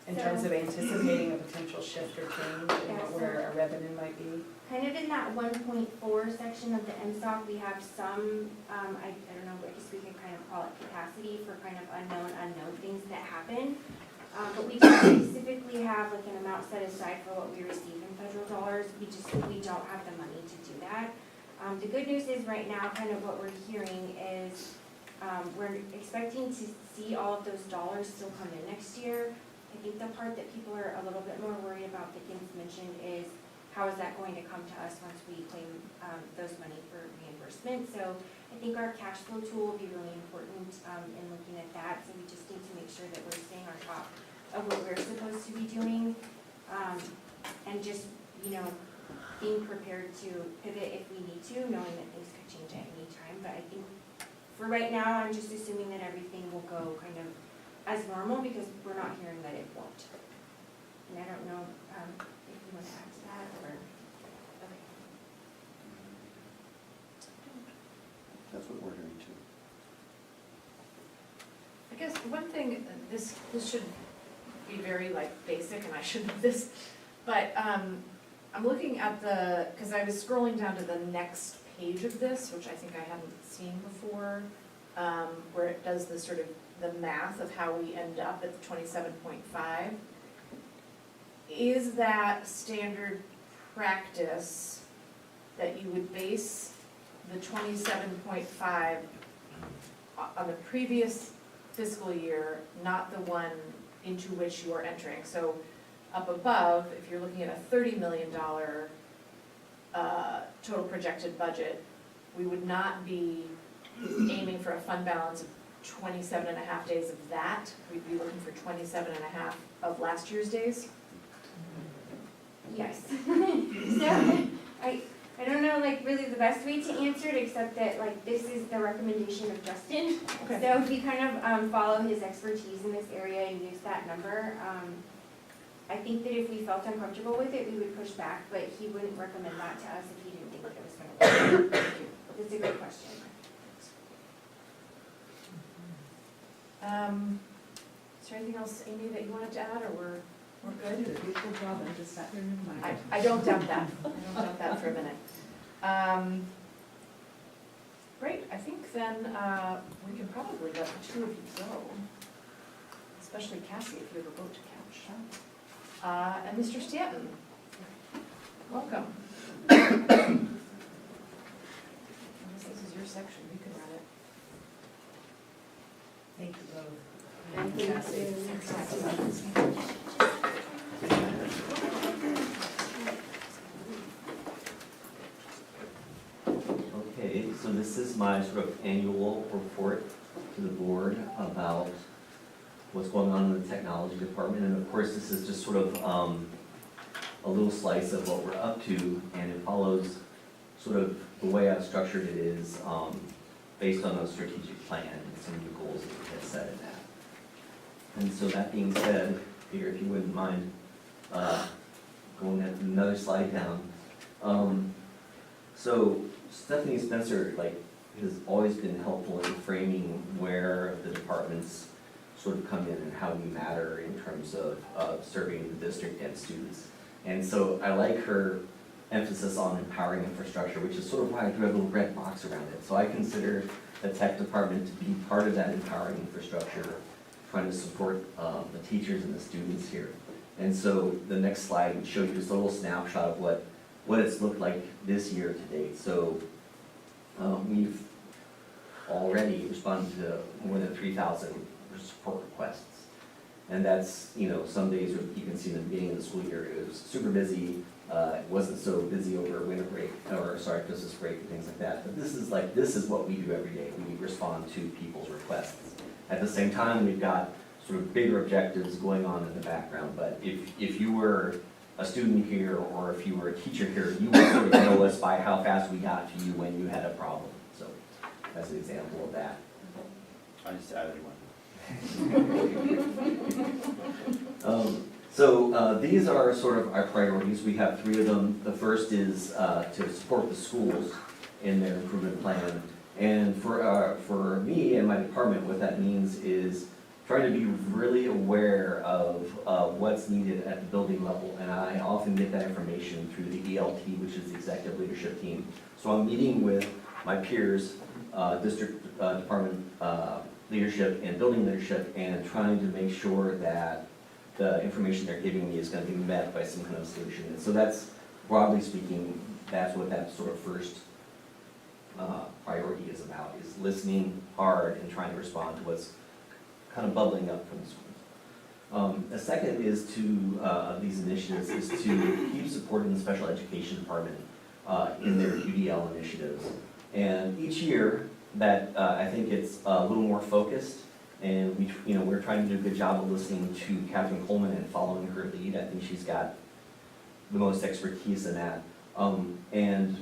In terms of anticipating a potential shift or change in where our revenue might be? Kind of in that 1.4 section of the MSOC, we have some, I don't know, I guess we can kind of call it capacity for kind of unknown things that happen. But we don't specifically have like an amount set aside for what we receive in federal dollars. We don't have the money to do that. The good news is right now, kind of what we're hearing is we're expecting to see all of those dollars still come in next year. I think the part that people are a little bit more worried about that Kim's mentioned is how is that going to come to us once we claim those money for reimbursement. So I think our cash flow tool will be really important in looking at that. So we just need to make sure that we're staying on top of what we're supposed to be doing, and just, being prepared to pivot if we need to, knowing that things could change at any time. But I think for right now, I'm just assuming that everything will go kind of as normal, because we're not hearing that it won't. And I don't know if you want to add to that, or, okay. That's what we're hearing too. I guess one thing, this should be very basic, and I should know this, but I'm looking at because I was scrolling down to the next page of this, which I think I hadn't seen before, where it does the sort of the math of how we end up at the 27.5. Is that standard practice that you would base the 27.5 on the previous fiscal year, not the one into which you are entering? So up above, if you're looking at a $30 million total projected budget, we would not be aiming for a fund balance of 27.5 days of that. We'd be looking for 27.5 of last year's days. Yes. So I don't know, like, really the best way to answer it, except that, like, this is the recommendation of Justin. Okay. So if we kind of, follow his expertise in this area and use that number, I think that if we felt uncomfortable with it, we would push back, but he wouldn't recommend that to us if he didn't think that it was gonna work. That's a good question. Is there anything else, Amy, that you wanted to add, or we're good? You did a beautiful job and just sat here in my. I don't doubt that, I don't doubt that for a minute. Great, I think then, we can probably let the two of you go, especially Cassie, if you have a vote to count. And Mr. Stanton, welcome. I guess this is your section, you can run it. Thank you both. Thank you. Okay, so this is my sort of annual report to the board about what's going on in the technology department. And of course, this is just sort of a little slice of what we're up to, and it follows sort of the way I've structured it is based on a strategic plan and some of the goals that we had set in that. And so that being said, Peter, if you wouldn't mind going another slide down. So Stephanie Spencer, like, has always been helpful in framing where the departments sort of come in and how we matter in terms of serving the district and students. And so I like her emphasis on empowering infrastructure, which is sort of why I drew a little red box around it. So I consider the tech department to be part of that empowering infrastructure, trying to support the teachers and the students here. And so the next slide would show you just a little snapshot of what it's looked like this year to date. So we've already responded to more than 3,000 support requests. And that's, you know, some days you can see in the beginning of the school year, it was super busy. It wasn't so busy over winter break, or sorry, Christmas break and things like that. But this is what we do every day. We respond to people's requests. At the same time, we've got sort of bigger objectives going on in the background. But if you were a student here, or if you were a teacher here, you would sort of know us by how fast we got to you when you had a problem. So that's an example of that. I just added one. These are sort of our priorities. We have 3 of them. The first is to support the schools in their improvement plan. And for me and my department, what that means is trying to be really aware of what's needed at the building level. And I often get that information through the ELT, which is the executive leadership team. So I'm meeting with my peers, district department leadership and building leadership, and trying to make sure that the information they're giving me is going to be met by some kind of solution. And so that's, broadly speaking, that's what that sort of first priority is about, is listening hard and trying to respond to what's kind of bubbling up from the schools. The second is to, these initiatives, is to keep supporting the special education department in their UDL initiatives. And each year, that I think it's a little more focused, and we're trying to do a good job of listening to Catherine Coleman and following her lead. I think she's got the most expertise in that. And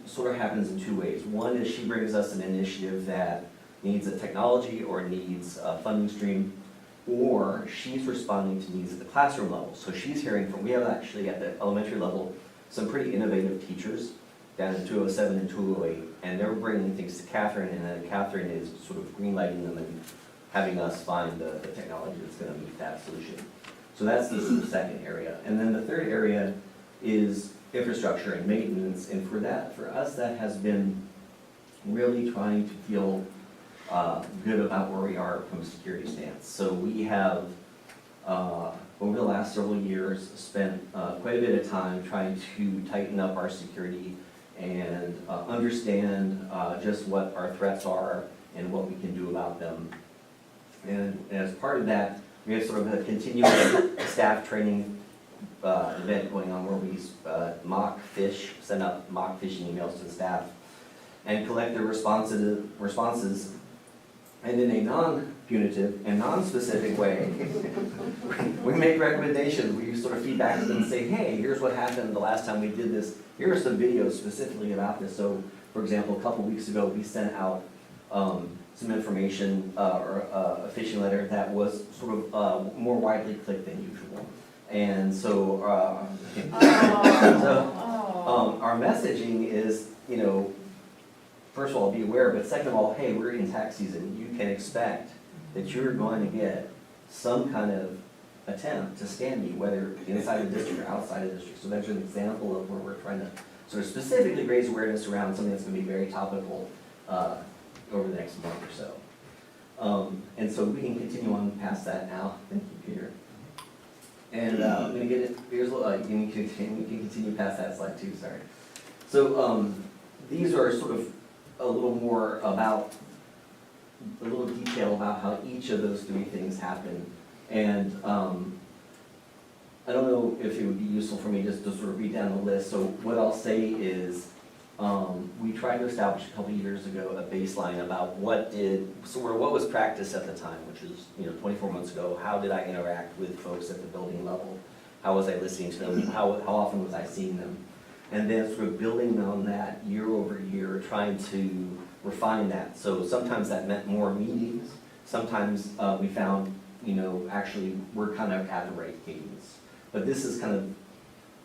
sort of happens in 2 ways. One is she brings us an initiative that needs a technology or needs a funding stream, or she's responding to needs at the classroom level. So she's hearing from, we have actually at the elementary level some pretty innovative teachers down in 207 and 208, and they're bringing things to Catherine, and then Catherine is sort of greenlighting them and having us find the technology that's going to meet that solution. So that's the second area. And then the third area is infrastructure and maintenance, and for us, that has been really trying to feel good about where we are from a security stance. So we have, over the last several years, spent quite a bit of time trying to tighten up our security and understand just what our threats are and what we can do about them. And as part of that, we have sort of a continuous staff training event going on where we send out mock phishing emails to the staff and collect their responses. And in a punitive and non-specific way, we make recommendations, we sort of feedback to them and say, hey, here's what happened the last time we did this. Here are some videos specifically about this. So, for example, a couple weeks ago, we sent out some information or a phishing letter that was sort of more widely clicked than usual. And so, our messaging is, you know, first of all, be aware, but second of all, hey, we're in tax season. You can expect that you're going to get some kind of attempt to scam you, whether inside the district or outside the district. So that's an example of where we're trying to sort of specifically raise awareness around something that's going to be very topical over the next month or so. And so we can continue on past that now. Thank you, Peter. And I'm going to get it, here's, we can continue past that slide too, sorry. So these are sort of a little more about, a little detail about how each of those three things happen. And I don't know if it would be useful for me just to sort of read down the list. So what I'll say is, we tried to establish a couple years ago a baseline about what was practice at the time, which was 24 months ago. How did I interact with folks at the building level? How was I listening to them? How often was I seeing them? And then sort of building on that year over year, trying to refine that. So sometimes that meant more meetings. Sometimes we found, actually we're kind of at the right cadence. But this is kind of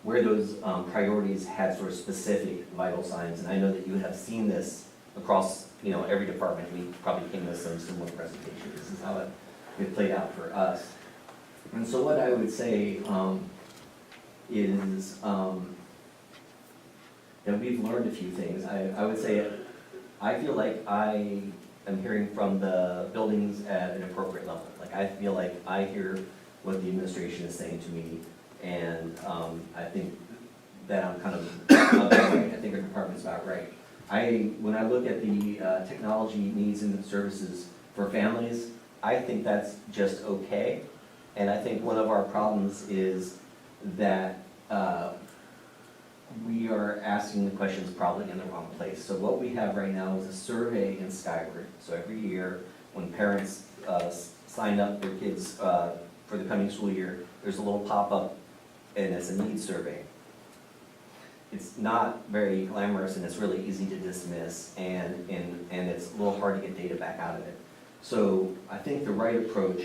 where those priorities had sort of specific vital signs. And I know that you have seen this across, every department. We probably came with some similar presentation. This is how it played out for us. And so what I would say is that we've learned a few things. I would say I feel like I am hearing from the buildings at an appropriate level. Like I feel like I hear what the administration is saying to me, and I think that I'm kind of about right. I think our department's about right. When I look at the technology needs and the services for families, I think that's just okay. And I think one of our problems is that we are asking the questions probably in the wrong place. So what we have right now is a survey in Skyward. So every year, when parents sign up their kids for the coming school year, there's a little pop-up, and it's a needs survey. It's not very glamorous, and it's really easy to dismiss, and it's a little hard to get data back out of it. So I think the right approach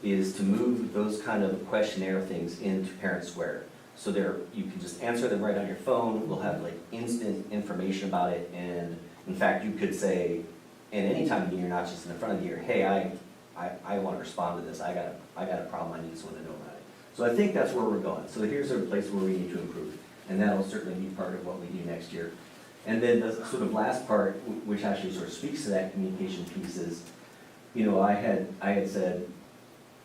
is to move those kind of questionnaire things into Parent Square. So you can just answer them right on your phone. We'll have like instant information about it, and in fact, you could say, at any time of the year, not just in the front of the year, hey, I want to respond to this. I got a problem. I need someone to know about it. So I think that's where we're going. So here's a place where we need to improve, and that'll certainly be part of what we do next year. And then the sort of last part, which actually sort of speaks to that communication piece, is, I had said,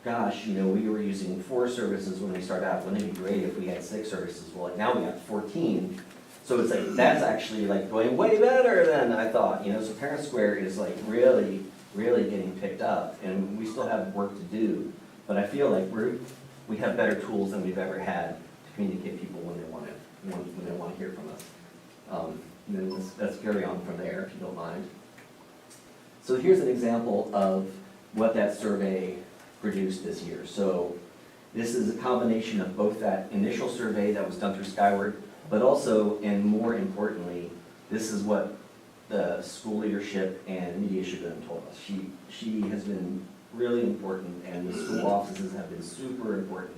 gosh, we were using 4 services when we started out. Wouldn't it be great if we had 6 services? Well, like now we got 14. So it's like, that's actually like going way better than I thought, So Parent Square is like really, really getting picked up, and we still have work to do. But I feel like we have better tools than we've ever had to communicate people when they want to hear from us. Then let's carry on from there, if you don't mind. So here's an example of what that survey produced this year. So this is a combination of both that initial survey that was done through Skyward, but also, and more importantly, this is what the school leadership and media Sugarman told us. She has been really important, and the school offices have been super important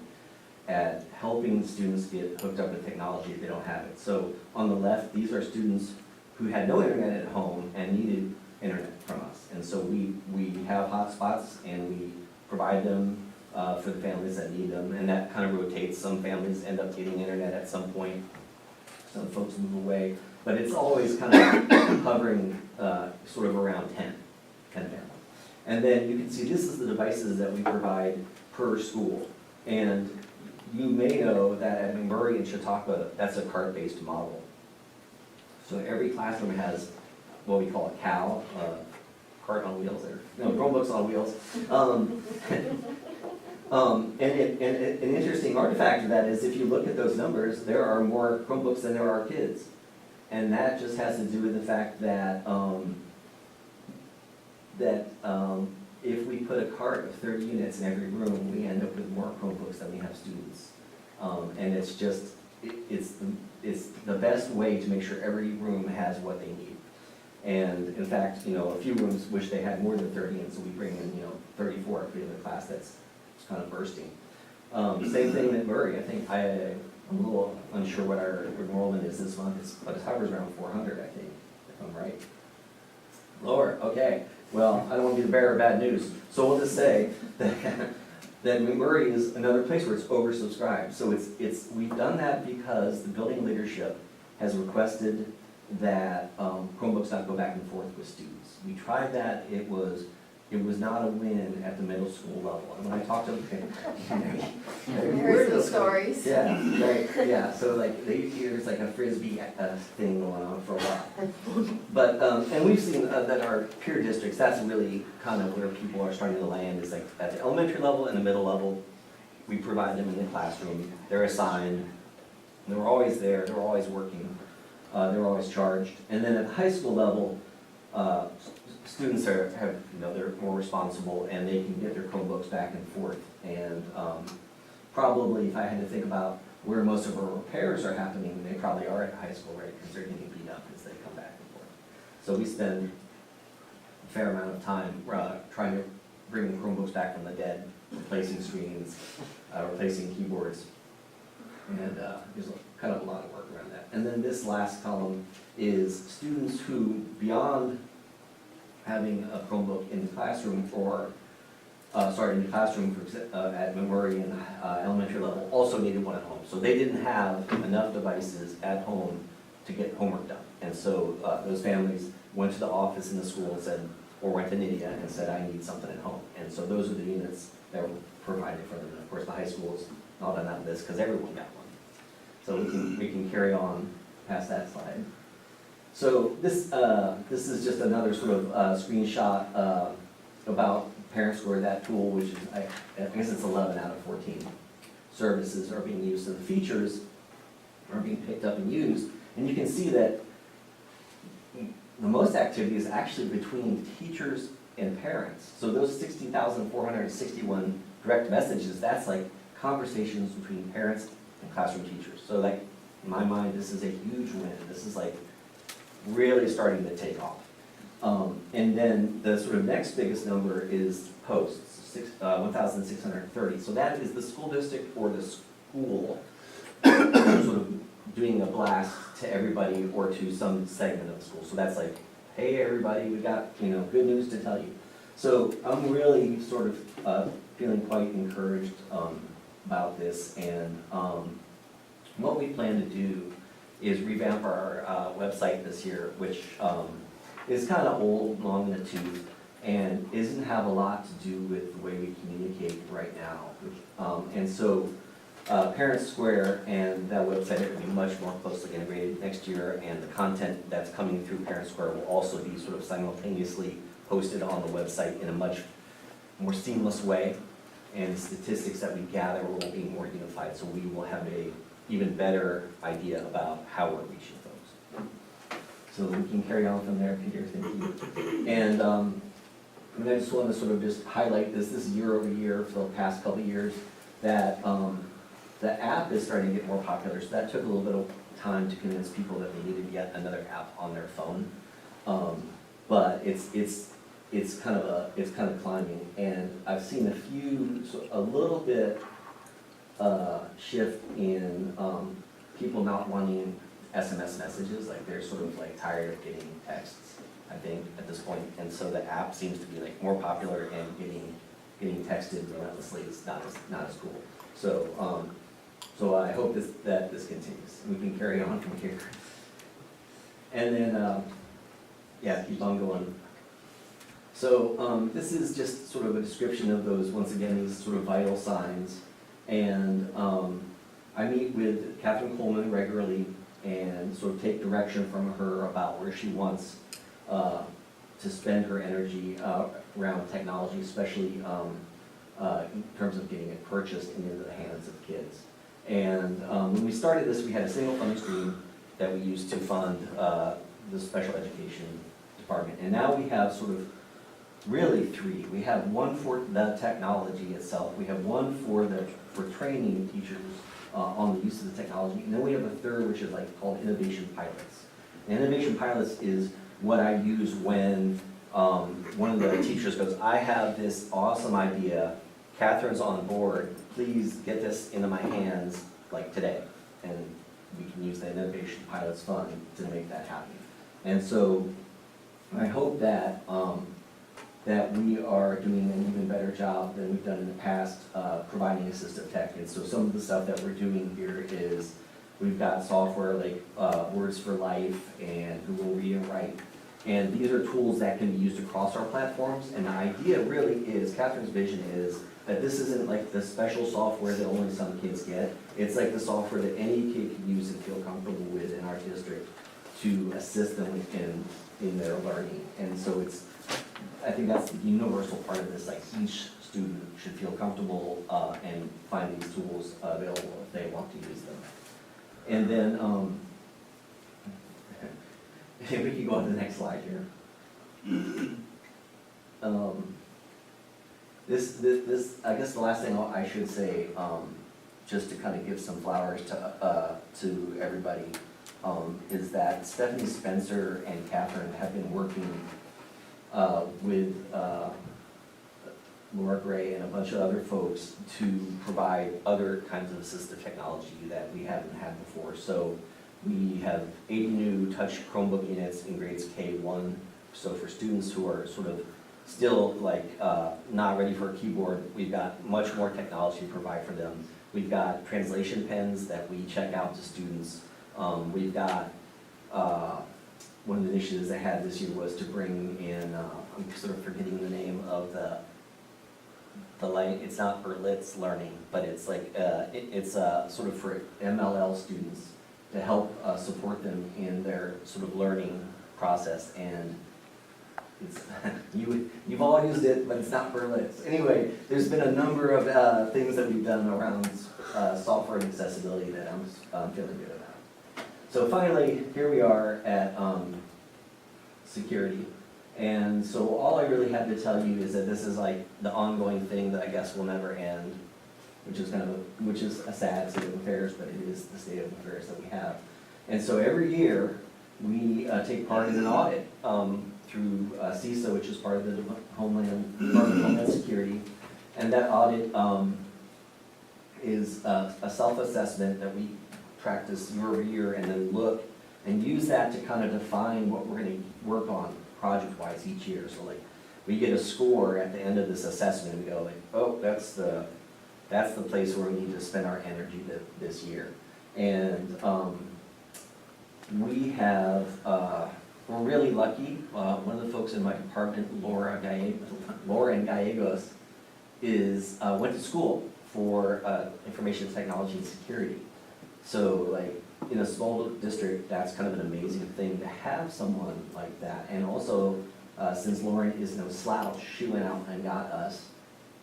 at helping students get hooked up with technology if they don't have it. So on the left, these are students who had no internet at home and needed internet from us. And so we have hotspots, and we provide them for the families that need them, and that kind of rotates. Some families end up getting internet at some point, some folks move away, but it's always kind of hovering sort of around 10 families. And then you can see this is the devices that we provide per school. And you may know that at McMurray and Chautauqua, that's a cart-based model. So every classroom has what we call a CAL, cart on wheels, Chromebooks on wheels. And an interesting artifact of that is if you look at those numbers, there are more Chromebooks than there are kids. And that just has to do with the fact that if we put a cart of 30 units in every room, we end up with more Chromebooks than we have students. And it's just, it's the best way to make sure every room has what they need. And in fact, a few rooms wish they had more than 30, and so we bring in, 34 if we have a class that's kind of bursting. Same thing at Murray. I think I'm a little unsure what our enrollment is this month, but it hovers around 400, I think, if I'm right. Lower, okay. Well, I don't want to be the bearer of bad news, so we'll just say that Murray is another place where it's oversubscribed. So we've done that because the building leadership has requested that Chromebooks not go back and forth with students. We tried that, it was not a win at the middle school level. And when I talked to them, Heard some stories. yeah, right, yeah, so like, there's like a Frisbee thing going on for a while. But, and we've seen that our peer districts, that's really kind of where people are starting to land, is like at the elementary level and the middle level. We provide them in the classroom, they're assigned, they're always there, they're always working, they're always charged. And then at the high school level, students they're more responsible and they can get their Chromebooks back and forth. And probably if I had to think about where most of our repairs are happening, they probably are at high school, right? Because they're getting beat up as they come back and forth. So we spend a fair amount of time trying to bring the Chromebooks back from the dead, replacing screens, replacing keyboards. And there's kind of a lot of work around that. And then this last column is students who, beyond having a Chromebook in the classroom at Murray and elementary level, also needed one at home. So they didn't have enough devices at home to get homework done. And so those families went to the office in the school and said, or went to Nydia and said, I need something at home. And so those are the units that were provided for them. And of course, the high schools all done out of this because everyone got one. So we can carry on past that slide. So this is just another sort of screenshot about Parent Square, that tool, which is, I guess it's 11 out of 14 services are being used. So the features are being picked up and used. And you can see that the most activity is actually between teachers and parents. So those 16,461 direct messages, that's like conversations between parents and classroom teachers. So like, in my mind, this is a huge win. This is like really starting to take off. And then the sort of next biggest number is posts, 1,630. So that is the school district or the school sort of doing a blast to everybody or to some segment of the school. So that's like, hey everybody, we got good news to tell you. So I'm really sort of feeling quite encouraged about this. And what we plan to do is revamp our website this year, which is kind of old, long in the tooth, and doesn't have a lot to do with the way we communicate right now. And so Parent Square and that website are going to be much more closely integrated next year, and the content that's coming through Parent Square will also be sort of simultaneously posted on the website in a much more seamless way, and the statistics that we gather will be more unified, so we will have a even better idea about how we're reaching folks. So we can carry on from there, Peter, thank you. And I just want to sort of just highlight this year over year for the past couple of years, that the app is starting to get more popular. So that took a little bit of time to convince people that they needed yet another app on their phone. But it's kind of climbing, and I've seen a little bit shift in people not wanting SMS messages, like they're sort of like tired of getting texts, I think, at this point. And so the app seems to be like more popular, and getting texted relentlessly is not as cool. So I hope that this continues. We can carry on from here. And then, keep on going. So this is just sort of a description of those, once again, these sort of vital signs. And I meet with Catherine Coleman regularly and sort of take direction from her about where she wants to spend her energy around technology, especially in terms of getting it purchased and into the hands of kids. And when we started this, we had a single funding stream that we used to fund the special education department. And now we have sort of really three. We have one for the technology itself, we have one for training teachers on the use of the technology, and then we have a third which is like called innovation pilots. And innovation pilots is what I use when one of the teachers goes, I have this awesome idea, Catherine's on board, please get this into my hands like today. And we can use the innovation pilots fund to make that happen. And so I hope that that we are doing an even better job than we've done in the past providing assistive tech. And so some of the stuff that we're doing here is we've got software like Words for Life and Google Read and Write. And these are tools that can be used across our platforms. And the idea really is, Catherine's vision is that this isn't like the special software that only some kids get. It's like the software that any kid can use and feel comfortable with in our district to assist them in their learning. And so it's, I think that's the universal part of this, like each student should feel comfortable and find these tools available if they want to use them. And then, if we can go on to the next slide here. This, I guess the last thing I should say, just to kind of give some flowers to everybody, is that Stephanie Spencer and Catherine have been working with Laura Gray and a bunch of other folks to provide other kinds of assistive technology that we haven't had before. So we have 80 new touch Chromebook units in grades K1. So for students who are sort of still like not ready for a keyboard, we've got much more technology to provide for them. We've got translation pens that we check out to students. We've got one of the initiatives I had this year was to bring in, I'm sort of forgetting the name of the it's not Berlitz learning, but it's like, it's sort of for MLL students to help support them in their sort of learning process. And it's, you've all used it, but it's not Berlitz. Anyway, there's been a number of things that we've done around software and accessibility that I'm feeling good about. So finally, here we are at security. And so all I really have to tell you is that this is like the ongoing thing that I guess will never end, which is a sad state of affairs, but it is the state of affairs that we have. And so every year, we take part in an audit through CISA, which is part of the Department of Homeland Security. And that audit is a self-assessment that we practice year over year and then look and use that to kind of define what we're going to work on project-wise each year. So like, we get a score at the end of this assessment and we go like, oh, that's the place where we need to spend our energy this year. And we have, we're really lucky. One of the folks in my department, Laura and Gallegos, went to school for information technology and security. So like in a small district, that's kind of an amazing thing to have someone like that. And also, since Lauren is no slouch, she went out and got us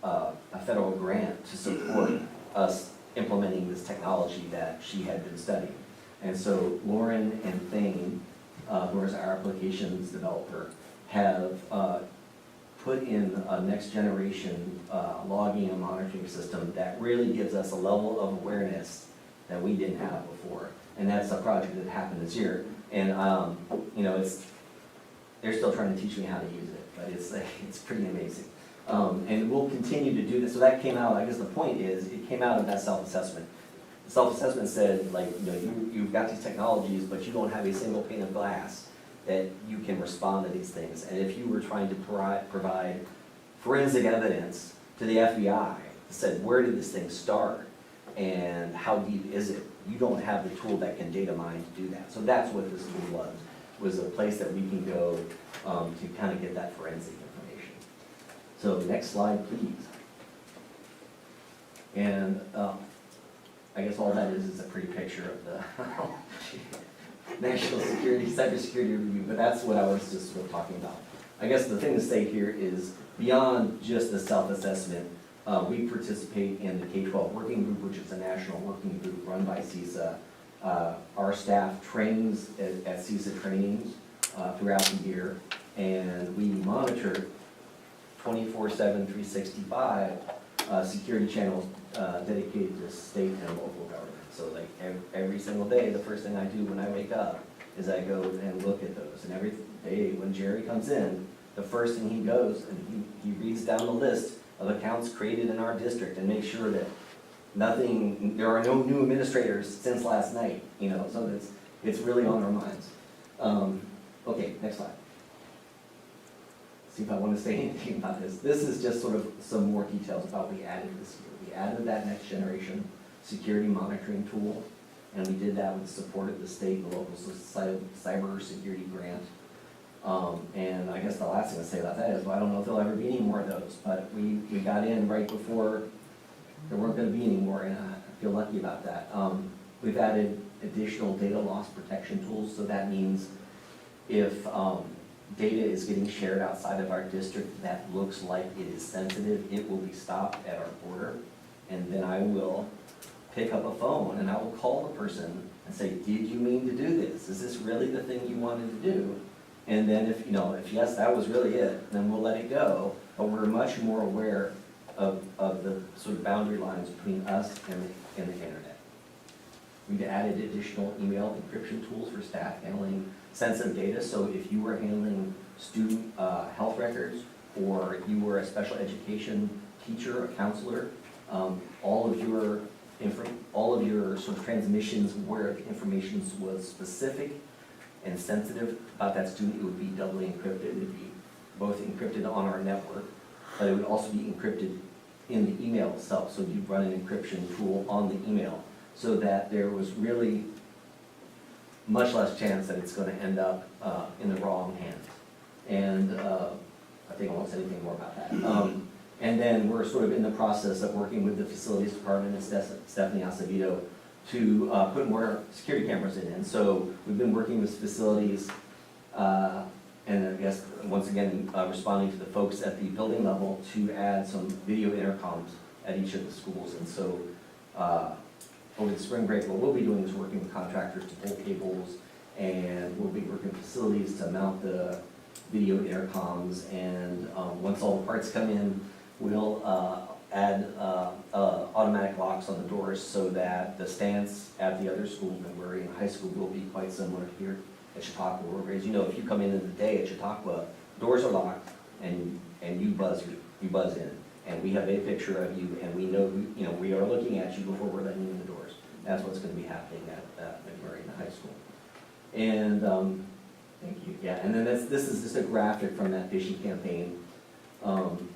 a federal grant to support us implementing this technology that she had been studying. And so Lauren and Thane, who is our applications developer, have put in a next generation logging and monitoring system that really gives us a level of awareness that we didn't have before. And that's a project that happened this year. And you know, they're still trying to teach me how to use it, but it's pretty amazing. And we'll continue to do this. So that came out, I guess the point is, it came out of that self-assessment. The self-assessment said, like, you know, you've got these technologies, but you don't have a single pane of glass that you can respond to these things. And if you were trying to provide forensic evidence to the FBI that said, where did this thing start and how deep is it? You don't have the tool that can data mine to do that. So that's what this tool was a place that we can go to kind of get that forensic information. So next slide, please. And I guess all that is a pretty picture of the National Security, Cybersecurity Review, but that's what I was just sort of talking about. I guess the thing to say here is beyond just the self-assessment, we participate in the K-12 working group, which is a national working group run by CISA. Our staff trains at CISA trainings throughout the year, and we monitor 24/7, 365 security channels dedicated to state and local government. So like every single day, the first thing I do when I wake up is I go and look at those. And every day when Jerry comes in, the first thing he goes and he reads down the list of accounts created in our district and makes sure that there are no new administrators since last night, you know, so it's really on our minds. Okay, next slide. See if I want to say anything about this. This is just sort of some more details about what we added this year. We added that next generation security monitoring tool, and we did that with the support of the state and the local cyber security grant. And I guess the last thing to say about that is, well, I don't know if there'll ever be any more of those, but we got in right before there weren't gonna be any more, and I feel lucky about that. We've added additional data loss protection tools, so that means if data is getting shared outside of our district that looks like it is sensitive, it will be stopped at our border, and then I will pick up a phone and I will call the person and say, did you mean to do this? Is this really the thing you wanted to do? And then if yes, that was really it, then we'll let it go. But we're much more aware of the sort of boundary lines between us and the internet. We've added additional email encryption tools for staff handling sensitive data. So if you were handling student health records, or you were a special education teacher, a counselor, all of your sort of transmissions where the information was specific and sensitive about that student, it would be doubly encrypted. It would be both encrypted on our network, but it would also be encrypted in the email itself. So you'd run an encryption tool on the email so that there was really much less chance that it's going to end up in the wrong hands. And I think I won't say anything more about that. And then we're sort of in the process of working with the facilities department and Stephanie Acevedo to put more security cameras in. And so we've been working with facilities and I guess, once again, responding to the folks at the building level to add some video intercoms at each of the schools. And so over the spring break, what we'll be doing is working with contractors to pull cables, and we'll be working with facilities to mount the video intercoms. And once all the parts come in, we'll add automatic locks on the doors so that the stance at the other school that we're in high school will be quite similar here at Chautauqua. Whereas, you know, if you come in the day at Chautauqua, doors are locked and you buzz in. And we have a picture of you, and we know who, you know, we are looking at you before we're letting you in the doors. That's what's going to be happening at McMurray in the high school. And thank you. Yeah, and then this is just a graphic from that phishing campaign. And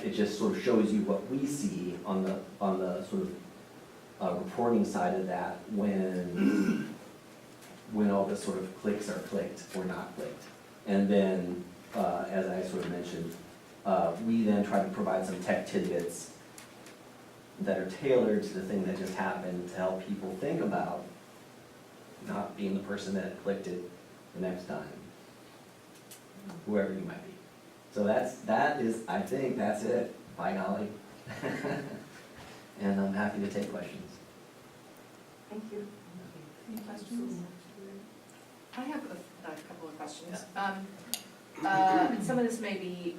it just sort of shows you what we see on the sort of reporting side of that when all the sort of clicks are clicked or not clicked. And then, as I sort of mentioned, we then try to provide some tech tidbits that are tailored to the thing that just happened to help people think about not being the person that clicked it the next time, whoever you might be. So I think that's it, by golly. And I'm happy to take questions. Thank you. Any questions? I have a couple of questions. Some of this may be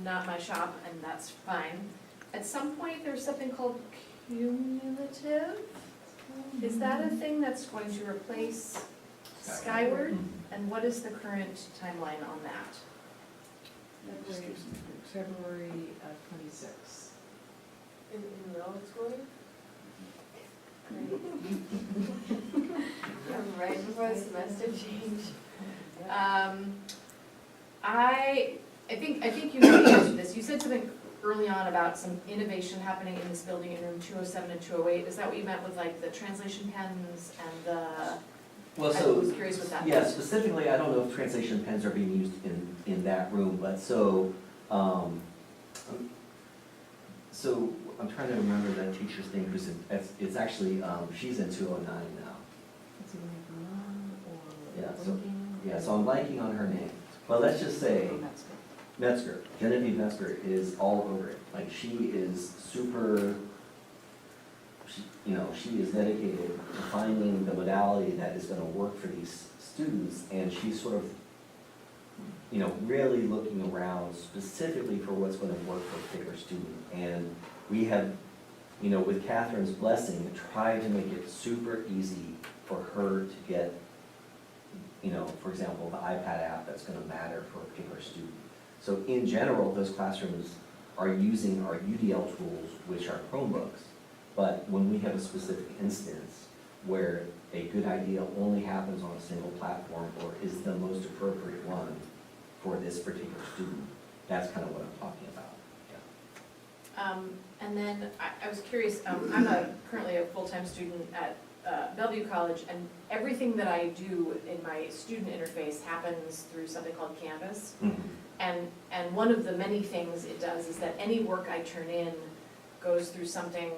not my shop, and that's fine. At some point, there's something called cumulative. Is that a thing that's going to replace Skyward? And what is the current timeline on that? February 26th. In the middle of school year? Right before the semester change. I think you know the answer to this. You said something early on about some innovation happening in this building in room 207 and 208. Is that what you meant with like the translation pens and the? Well, I was curious what that yeah, meant. specifically, I don't know if translation pens are being used in that room, but so I'm trying to remember that teacher's name, who's it's actually, she's in 209 now. It's either Mom or Yeah, so- Blinking. Yeah, so I'm blanking on her name. But let's just say, Oh, that's good. Metzger, Genevieve Metzger is all over it. Like, she is super, she is dedicated to finding the modality that is gonna work for these students, and she's sort of you know, really looking around specifically for what's gonna work for a particular student. And we have, you know, with Catherine's blessing, tried to make it super easy for her to get, you know, for example, the iPad app that's gonna matter for a particular student. So in general, those classrooms are using our UDL tools, which are Chromebooks. But when we have a specific instance where a good idea only happens on a single platform or is the most appropriate one for this particular student, that's kind of what I'm talking about. And then I was curious, I'm currently a full-time student at Bellevue College, and everything that I do in my student interface happens through something called Canvas. And one of the many things it does is that any work I turn in goes through something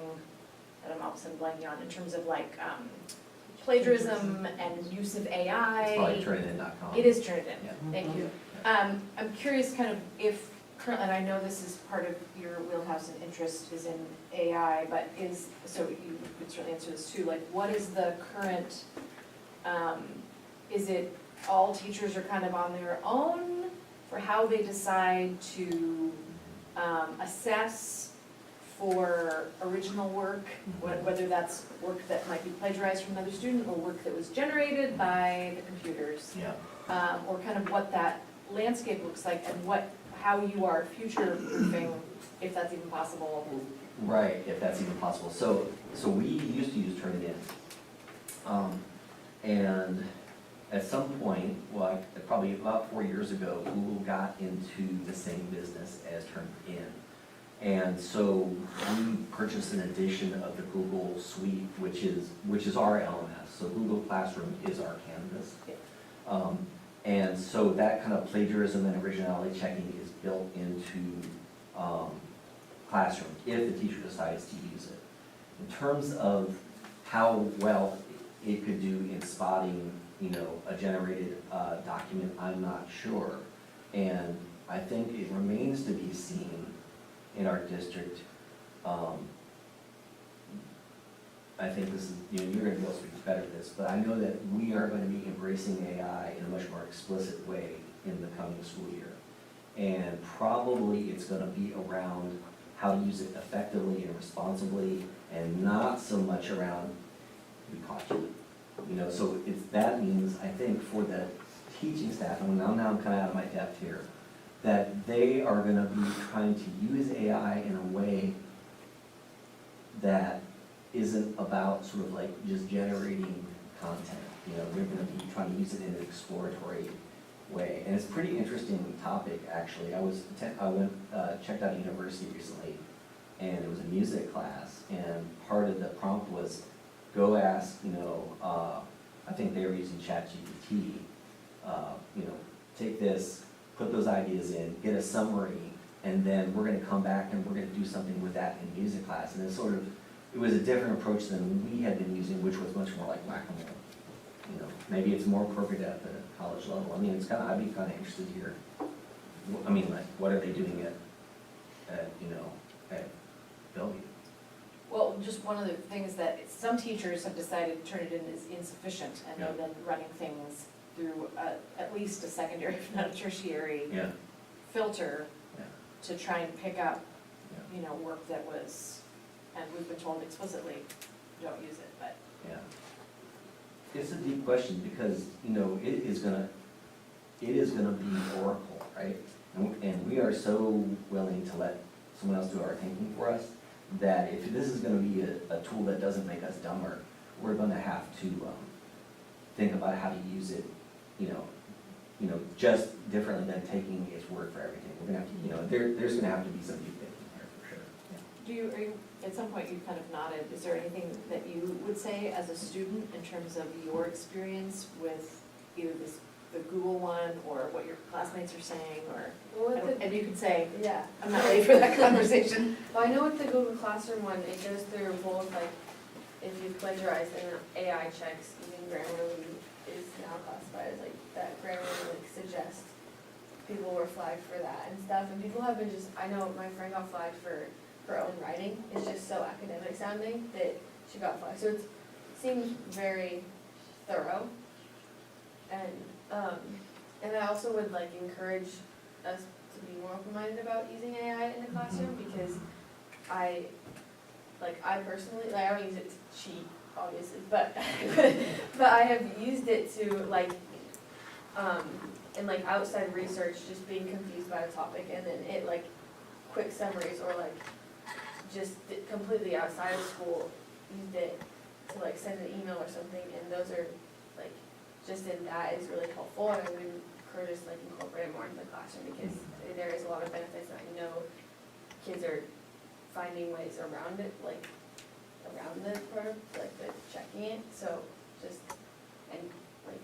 that I'm all of a sudden blanking on in terms of like plagiarism and use of AI. It's probably Turnitin.com. It is Turnitin, Yeah. thank you. I'm curious kind of if currently, and I know this is part of your wheelhouse and interest is in AI, but so you could certainly answer this too, like what is the current, is it all teachers are kind of on their own for how they decide to assess for original work, whether that's work that might be plagiarized from another student or work that was generated by the computers? Yeah. Or kind of what that landscape looks like and how you are future-proofing, if that's even possible. Right, if that's even possible. So we used to use Turnitin. And at some point, well, probably about 4 years ago, Google got into the same business as Turnitin. And so we purchased an edition of the Google Suite, which is our LMS. So Google Classroom is our Canvas. And so that kind of plagiarism and originality checking is built into Classroom if the teacher decides to use it. In terms of how well it could do in spotting, you know, a generated document, I'm not sure. And I think it remains to be seen in our district. I think this is, you know, you're gonna be able to speak better to this, but I know that we are going to be embracing AI in a much more explicit way in the coming school year. And probably it's gonna be around how to use it effectively and responsibly, and not so much around we caught you. You know, so that means, I think, for the teaching staff, and now I'm kind of out of my depth here, that they are gonna be trying to use AI in a way that isn't about sort of like just generating content. You know, we're gonna be trying to use it in an exploratory way. And it's a pretty interesting topic, actually. I went, checked out a university recently, and it was a music class, and part of the prompt was, go ask, you know, I think they were using ChatGPT, you know, take this, put those ideas in, get a summary, and then we're gonna come back and we're gonna do something with that in music class. And it's sort of, it was a different approach than we had been using, which was much more like whack-a-mole. You know, maybe it's more appropriate at the college level. I mean, I'd be kind of interested here. I mean, like, what are they doing at Bellevue? Well, just one of the things that some teachers have decided Turnitin is insufficient and Yeah. they've been running things through at least a secondary, if not a tertiary Yeah, filter yeah, to try and pick up, yeah, you know, work that was, and we've been told explicitly, don't use it, but. yeah. It's a deep question because, you know, it is gonna be Oracle, right? And we are so willing to let someone else do our thinking for us, that if this is gonna be a tool that doesn't make us dumber, we're gonna have to think about how to use it, you know, just differently than taking its word for everything. We're gonna have to, you know, there's gonna have to be some deep thinking here for sure. Are you, at some point you kind of nodded, is there anything that you would say as a student in terms of your experience with either the Google one or what your classmates are saying, or, and you could say, Yeah. I'm not ready for that conversation. Well, I know with the Google Classroom one, it goes through both, like, if you plagiarize and AI checks, even Grammarly is now classified as like, that Grammarly like suggests people were flagged for that and stuff, and people have been just, I know my friend got flagged for her own writing, it's just so academic sounding that she got flagged, so it seems very thorough. And And I also would like encourage us to be more open-minded about using AI in the classroom, because I personally, like, I don't use it to cheat, obviously, but, but I have used it to, like, in like outside research, just being confused by a topic, and then it, like, quick summaries, or like, just completely outside of school, used it to like send an email or something, and those are, like, just in that is really helpful, and I would encourage us to like incorporate it more into the classroom, because there is a lot of benefits, and I know kids are finding ways around it, like, around the like the checking it, so just, and like,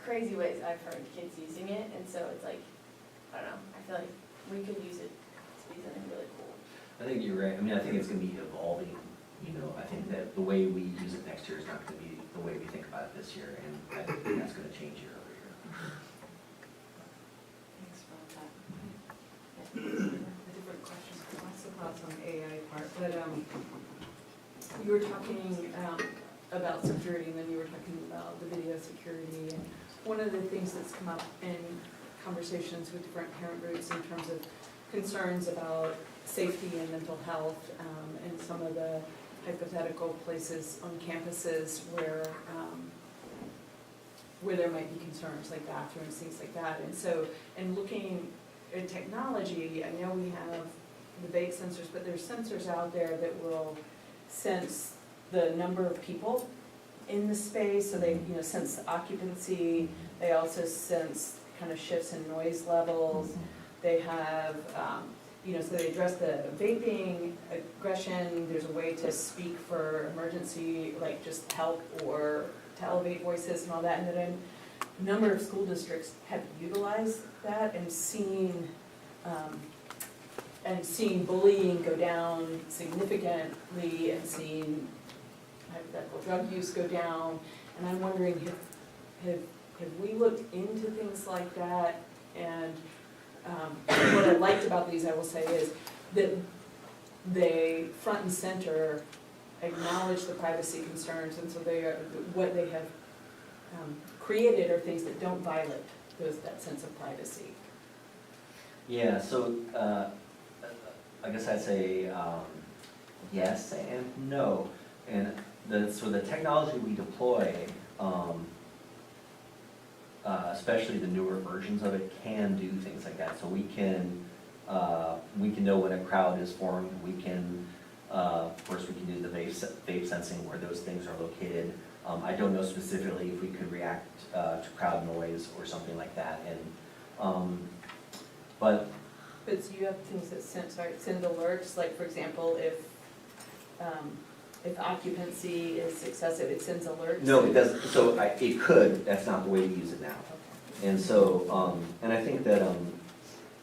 crazy ways I've heard kids using it, and so it's like, I don't know, I feel like we could use it to be something really cool. I think you're right. I mean, I think it's gonna be evolving, you know, I think that the way we use it next year is not gonna be the way we think about it this year, and I think that's gonna change year over year. Thanks for all that. A different question, lots of thoughts on AI part, but you were talking about security, and then you were talking about the video security, and one of the things that's come up in conversations with different parent groups in terms of concerns about safety and mental health, and some of the hypothetical places on campuses where there might be concerns, like bathrooms, things like that. And so, in looking at technology, I know we have the vape sensors, but there's sensors out there that will sense the number of people in the space, so they, you know, sense the occupancy. They also sense kind of shifts in noise levels. They have, you know, so they address the vaping aggression. There's a way to speak for emergency, like just help, or to elevate voices and all that. And then a number of school districts have utilized that and seen bullying go down significantly, and seen hypothetical drug use go down. And I'm wondering, have we looked into things like that? And what I liked about these, I will say, is that they front and center acknowledge the privacy concerns, and so what they have created are things that don't violate that sense of privacy. Yeah, so I guess I'd say yes and no. And so the technology we deploy, especially the newer versions of it, can do things like that. So we can know when a crowd is formed. We can, of course, we can do the vape sensing where those things are located. I don't know specifically if we could react to crowd noise or something like that. And but you have things that send alerts, like for example, if occupancy is excessive, it sends alerts? no, it doesn't. So it could. That's not the way we use it now. And so, and I think that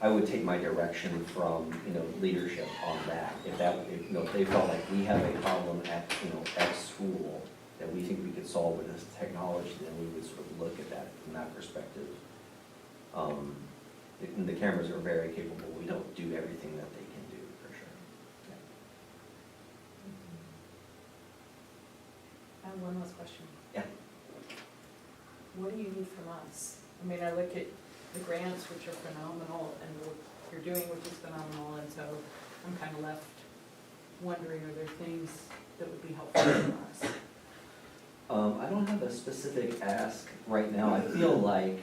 I would take my direction from, you know, leadership on that. If they felt like we have a problem at, you know, at school that we think we could solve with this technology, then we would sort of look at that from that perspective. And the cameras are very capable. We don't do everything that they can do, for sure. I have one last question. Yeah. What do you need from us? I mean, I look at the grants, which are phenomenal, and what you're doing, which is phenomenal, and so I'm kind of left wondering, are there things that would be helpful for us? I don't have a specific ask right now. I feel like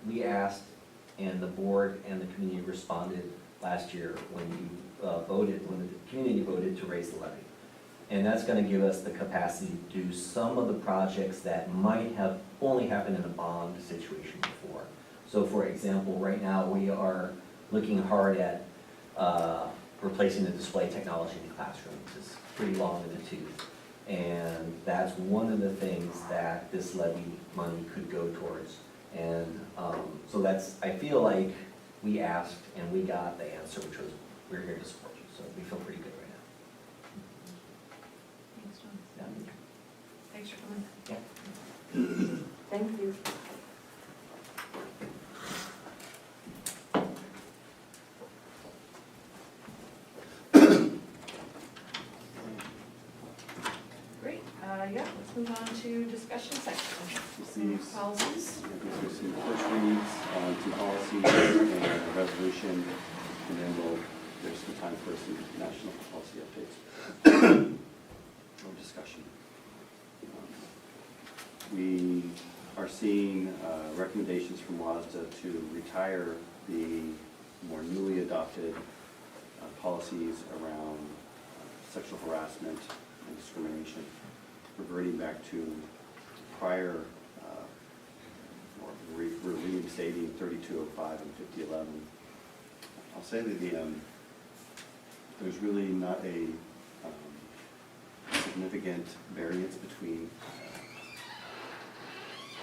we asked, and the board and the community responded last year when when the community voted to raise the levy. And that's gonna give us the capacity to do some of the projects that might have only happened in a bond situation before. So for example, right now, we are looking hard at replacing the display technology in the classroom, which is pretty long in the tooth. And that's one of the things that this levy money could go towards. And so I feel like we asked and we got the answer, which was, we're here to support you. So we feel pretty good right now. Thanks, John. Yeah. Thanks for coming. Yeah. Thank you. Great. Yeah, let's move on to discussion section. Some Receipts. policies. There's some first reads on some policies and a resolution, and then there's some time for some national policy updates. Or discussion. We are seeing recommendations from WASDA to retire the more newly adopted policies around sexual harassment and discrimination, reverting back to prior, or reinstating 3205 and 5011. I'll say that there's really not a significant variance between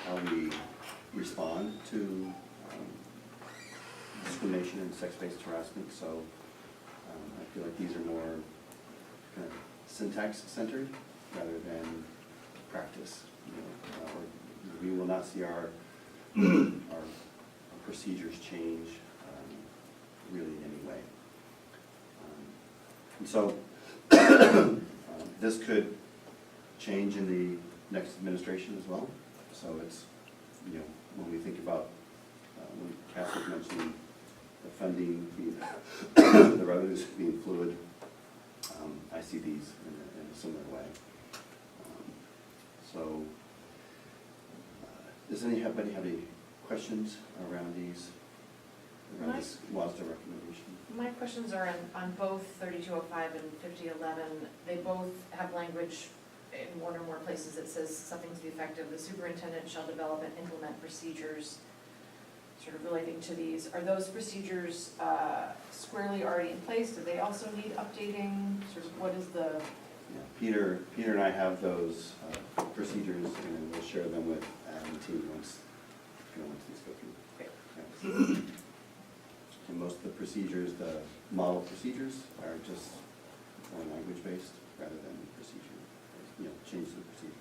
how we respond to discrimination and sex-based harassment, so I feel like these are more kind of syntax-centered rather than practice. Or we will not see our procedures change really in any way. And so this could change in the next administration as well. So it's, when we think about, when Cassie mentioned the funding, the revenues being fluid, I see these in a similar way. So, does anybody have any questions around these, around this WASDA recommendation? My questions are on both 3205 and 5011. They both have language in one or more places that says something to the effect of the superintendent shall develop and implement procedures sort of relating to these. Are those procedures squarely already in place? Do they also need updating? Sort of what is the... Yeah, Peter and I have those procedures, and we'll share them with the team once these go through. Okay. Yeah. And most of the procedures, the model procedures, are just more language-based rather than procedure. Change the procedure.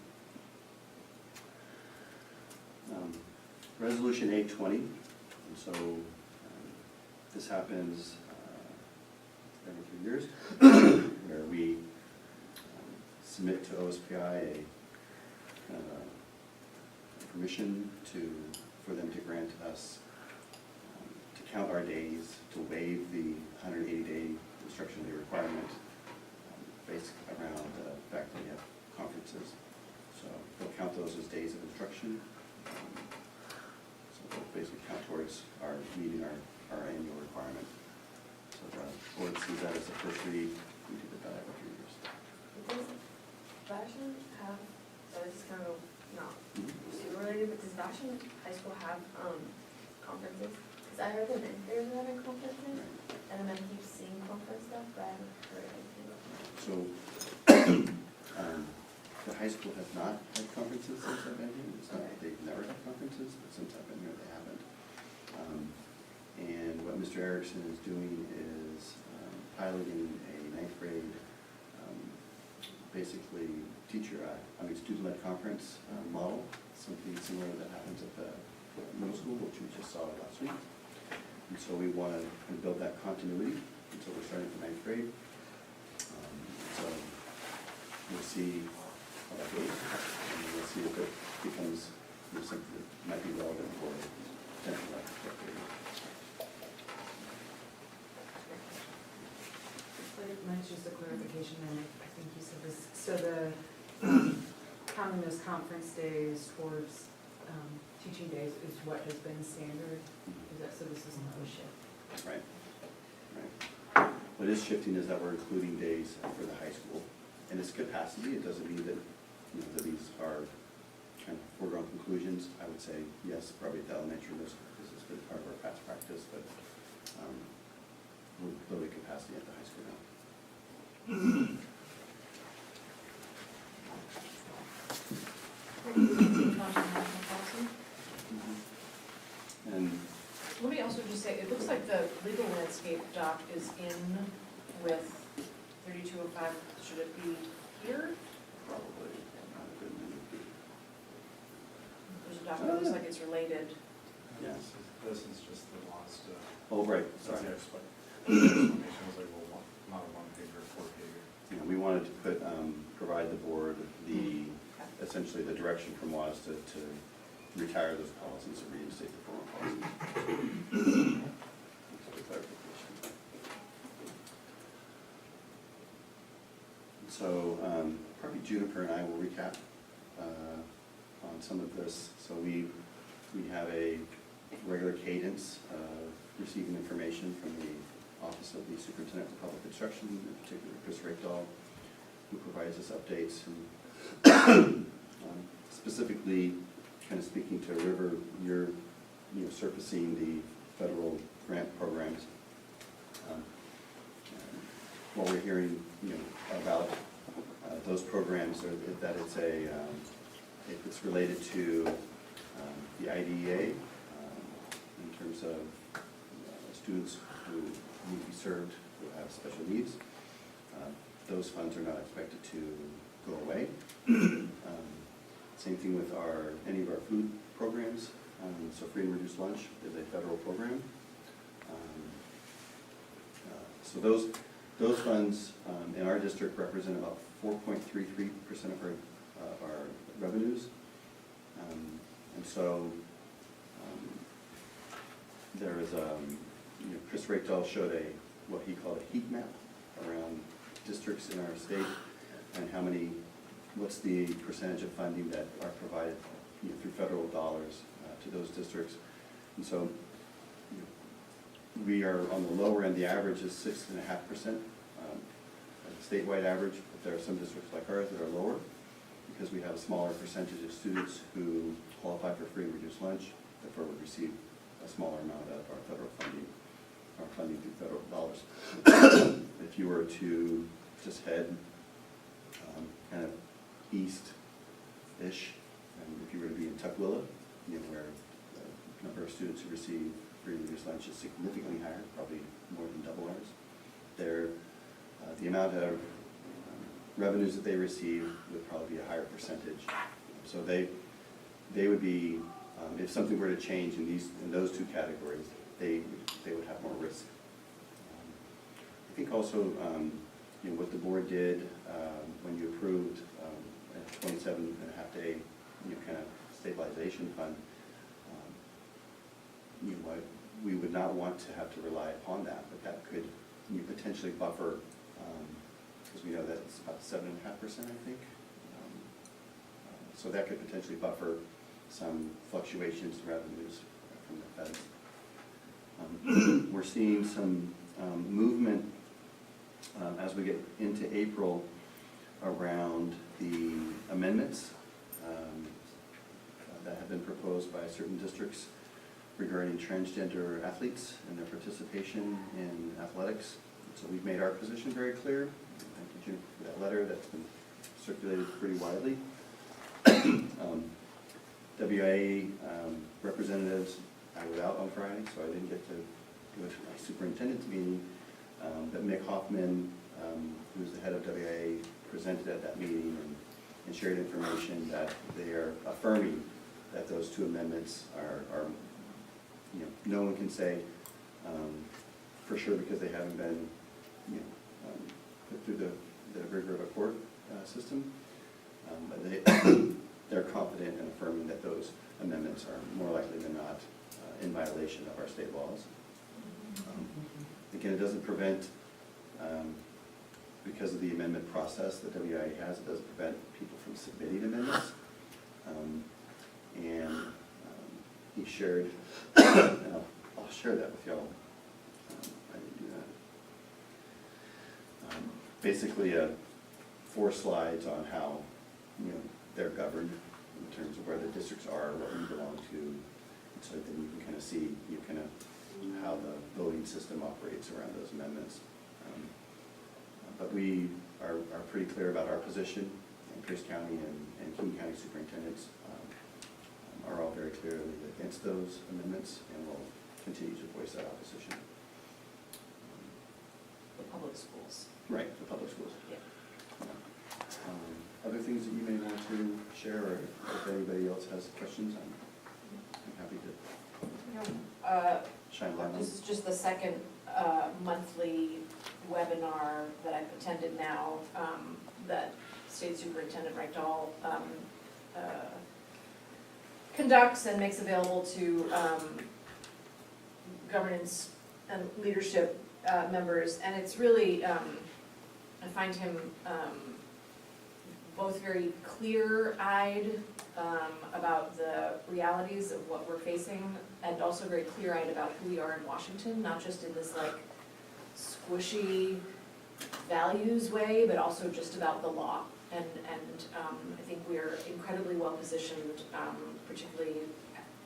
Resolution 820, and so this happens every 3 years, where we submit to OSPI a permission for them to grant us to count our days, to waive the 180-day instruction day requirement, based around the fact that we have conferences. So they'll count those as days of instruction. So they'll basically count towards our meeting our annual requirement. So the board sees that as the first read. We do that every 3 years. Does Vashon have, so this is kind of not super related, but does Vashon High School have conferences? Because I heard the ninth graders were having conferences, and then I keep seeing conference stuff, but I haven't heard anything about that. So the high school has not had conferences since I've been here. It's not that they've never had conferences, but since I've been here, they haven't. And what Mr. Erickson is doing is piloting a ninth grade, basically student-led conference model, something similar that happens at the middle school, which we just saw last week. And so we want to build that continuity, and so we're starting from ninth grade. So we'll see how that goes, and we'll see if it becomes something that might be relevant for potential fifth graders. Mine's just a clarification, and I think you said this, so the counting those conference days towards teaching days is what has been standard? Is that, so this is not a shift? Right. What is shifting is that we're including days for the high school. In its capacity, it doesn't mean that, that these are kind of foregone conclusions. I would say, yes, probably at the elementary, this has been part of our past practice, but we're building capacity at the high school now. And Let me also just say, it looks like the legal landscape doc is in with 3205. Should it be here? probably, There's a doc that looks like it's related. yes. This is just the last, Oh, right, sorry, sorry. explanation was like, well, not a one pager, 4 pager. We wanted to provide the board the essentially the direction from WAS to retire those policies and reinstate the former policies. Just for clarification. So probably Juniper and I will recap on some of this. So we have a regular cadence of receiving information from the Office of the Superintendent of Public Instruction, in particular Chris Rakedall, who provides us updates and specifically kind of speaking to River, you're surfacing the federal grant programs. What we're hearing about those programs are that if it's related to the IDEA in terms of students who need to be served who have special needs, those funds are not expected to go away. Same thing with any of our food programs. So free and reduced lunch is a federal program. So those funds in our district represent about 4.33% of our revenues. And so there is Chris Rakedall showed what he called a heat map around districts in our state and what's the percentage of funding that are provided through federal dollars to those districts. And so we are on the lower end. The average is 6.5%, the statewide average, but there are some districts like ours that are lower because we have a smaller percentage of students who qualify for free and reduced lunch, therefore would receive a smaller amount of our federal funding, our funding through federal dollars. If you were to just head kind of east-ish, and if you were to be in Tukwila, where the number of students who receive free and reduced lunch is significantly higher, probably more than double ours, the amount of revenues that they receive would probably be a higher percentage. So they would be, if something were to change in those two categories, they would have more risk. I think also what the board did when you approved a 27.5-day kind of stabilization fund, we would not want to have to rely upon that, but that could potentially buffer, because we know that it's about 7.5%, I think. So that could potentially buffer some fluctuations in revenues from the feds. We're seeing some movement as we get into April around the amendments that have been proposed by certain districts regarding transgender athletes and their participation in athletics. So we've made our position very clear. Thank you, Jim, for that letter that's been circulated pretty widely. WIA representatives, I was out on Friday, so I didn't get to go to my superintendent's meeting, but Mick Hoffman, who's the head of WIA, presented at that meeting and shared information that they are affirming that those two amendments are no one can say for sure because they haven't been put through the rigor of a court system, but they're confident in affirming that those amendments are more likely than not in violation of our state laws. Again, it doesn't prevent, because of the amendment process that WIA has, it doesn't prevent people from submitting amendments. He shared, and I'll share that with y'all. I didn't do that. Basically, 4 slides on how they're governed in terms of where the districts are, what we belong to, so that you can kind of see how the voting system operates around those amendments. But we are pretty clear about our position, and Pierce County and King County superintendents are all very clearly against those amendments, and will continue to voice that opposition. The public schools. Right, the public schools. Yeah. Other things that you may want to share, or if anybody else has questions, I'm happy to shine light on. This is just the second monthly webinar that I've attended now that State Superintendent Reichdahl conducts and makes available to governance and leadership members. And it's really, I find him both very clear-eyed about the realities of what we're facing, and also very clear-eyed about who we are in Washington, not just in this like squishy values way, but also just about the law. And I think we are incredibly well positioned, particularly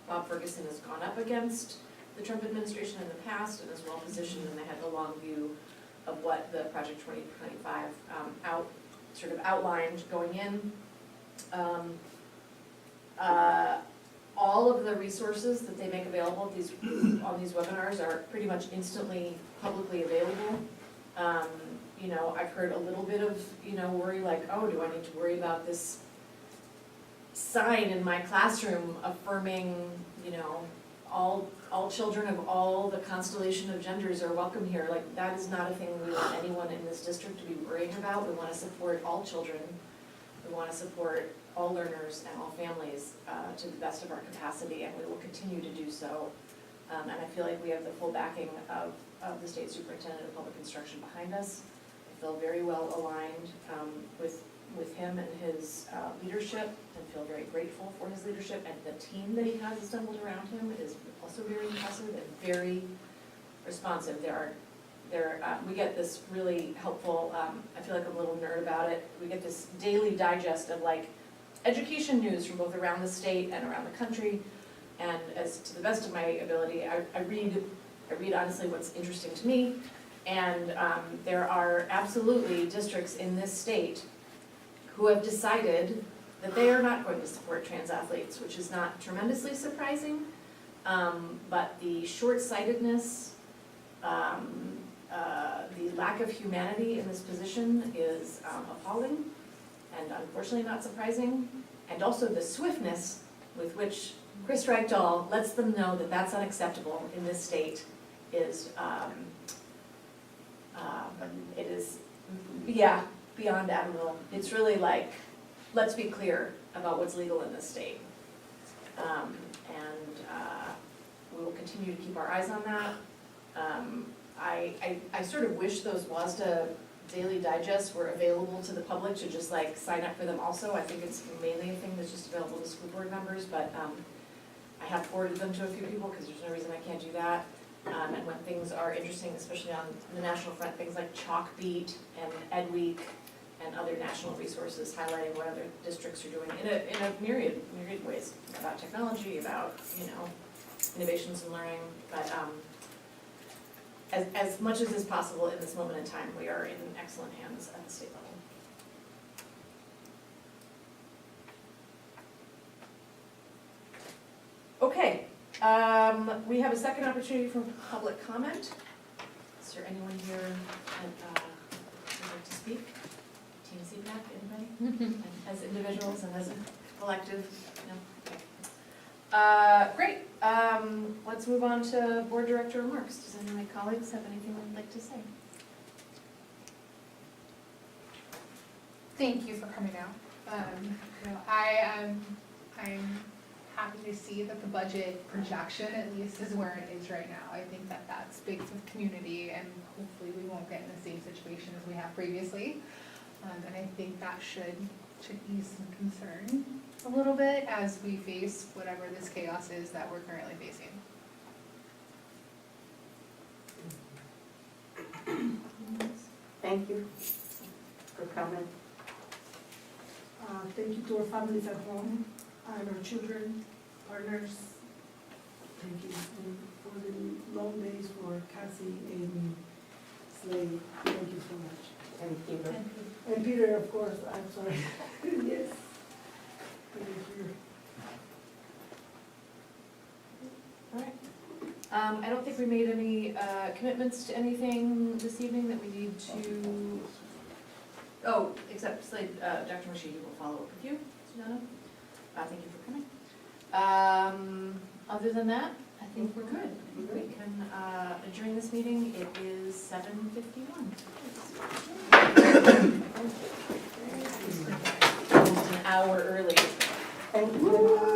Bob Ferguson has gone up against the Trump administration in the past and is well positioned, and they had a long view of what the Project 2025 sort of outlined going in. All of the resources that they make available on these webinars are pretty much instantly publicly available. You know, I've heard a little bit of, you know, worry like, oh, do I need to worry about this sign in my classroom affirming, you know, all children of all the constellation of genders are welcome here. Like, that is not a thing we want anyone in this district to be worrying about. We want to support all children. We want to support all learners and all families to the best of our capacity, and we will continue to do so. And I feel like we have the full backing of the State Superintendent of Public Instruction behind us. I feel very well aligned with him and his leadership, and feel very grateful for his leadership, and the team that he has assembled around him is also very impressive and very responsive. We get this really helpful, I feel like I'm a little nerd about it, we get this daily digest of like education news from both around the state and around the country, and as to the best of my ability, I read honestly what's interesting to me, and there are absolutely districts in this state who have decided that they are not going to support trans athletes, which is not tremendously surprising, but the short-sightedness, the lack of humanity in this position is appalling and unfortunately not surprising, and also the swiftness with which Chris Reichdahl lets them know that that's unacceptable in this state is, it is, yeah, beyond admirable. It's really like, let's be clear about what's legal in this state. We will continue to keep our eyes on that. I sort of wish those WASDA daily digests were available to the public to just like sign up for them also. I think it's mainly a thing that's just available to school board members, but I have forwarded them to a few people because there's no reason I can't do that. And when things are interesting, especially on the national front, things like Chalk Beat and Ed Week and other national resources highlighting what other districts are doing in a myriad ways, about technology, about, you know, innovations in learning. But as much as is possible in this moment in time, we are in excellent hands at the state level. Okay, we have a second opportunity for public comment. Is there anyone here that would like to speak? Team CPAC, anybody? As individuals and as a collective? No? Okay. Great. Let's move on to board director remarks. Does any of my colleagues have anything they'd like to say? Thank you for coming out. You know, I'm happy to see that the budget projection at least is where it is right now. I think that that speaks with community, and hopefully we won't get in the same situation as we have previously. And I think that should ease some concern a little bit as we face whatever this chaos is that we're currently facing. Thank you for coming. Thank you to our families at home and our children, partners. Thank you for the long days for Cassie and Slade. Thank you so much. And Peter. And Peter, of course, I'm sorry. Yes. Thank you. All right. I don't think we made any commitments to anything this evening that we need to, except Slade, Dr. Mashidi will follow up with you, Susanna. Thank you for coming. Other than that, I think we're good. I think we can adjourn this meeting. It is 7:51. hour early. Oh,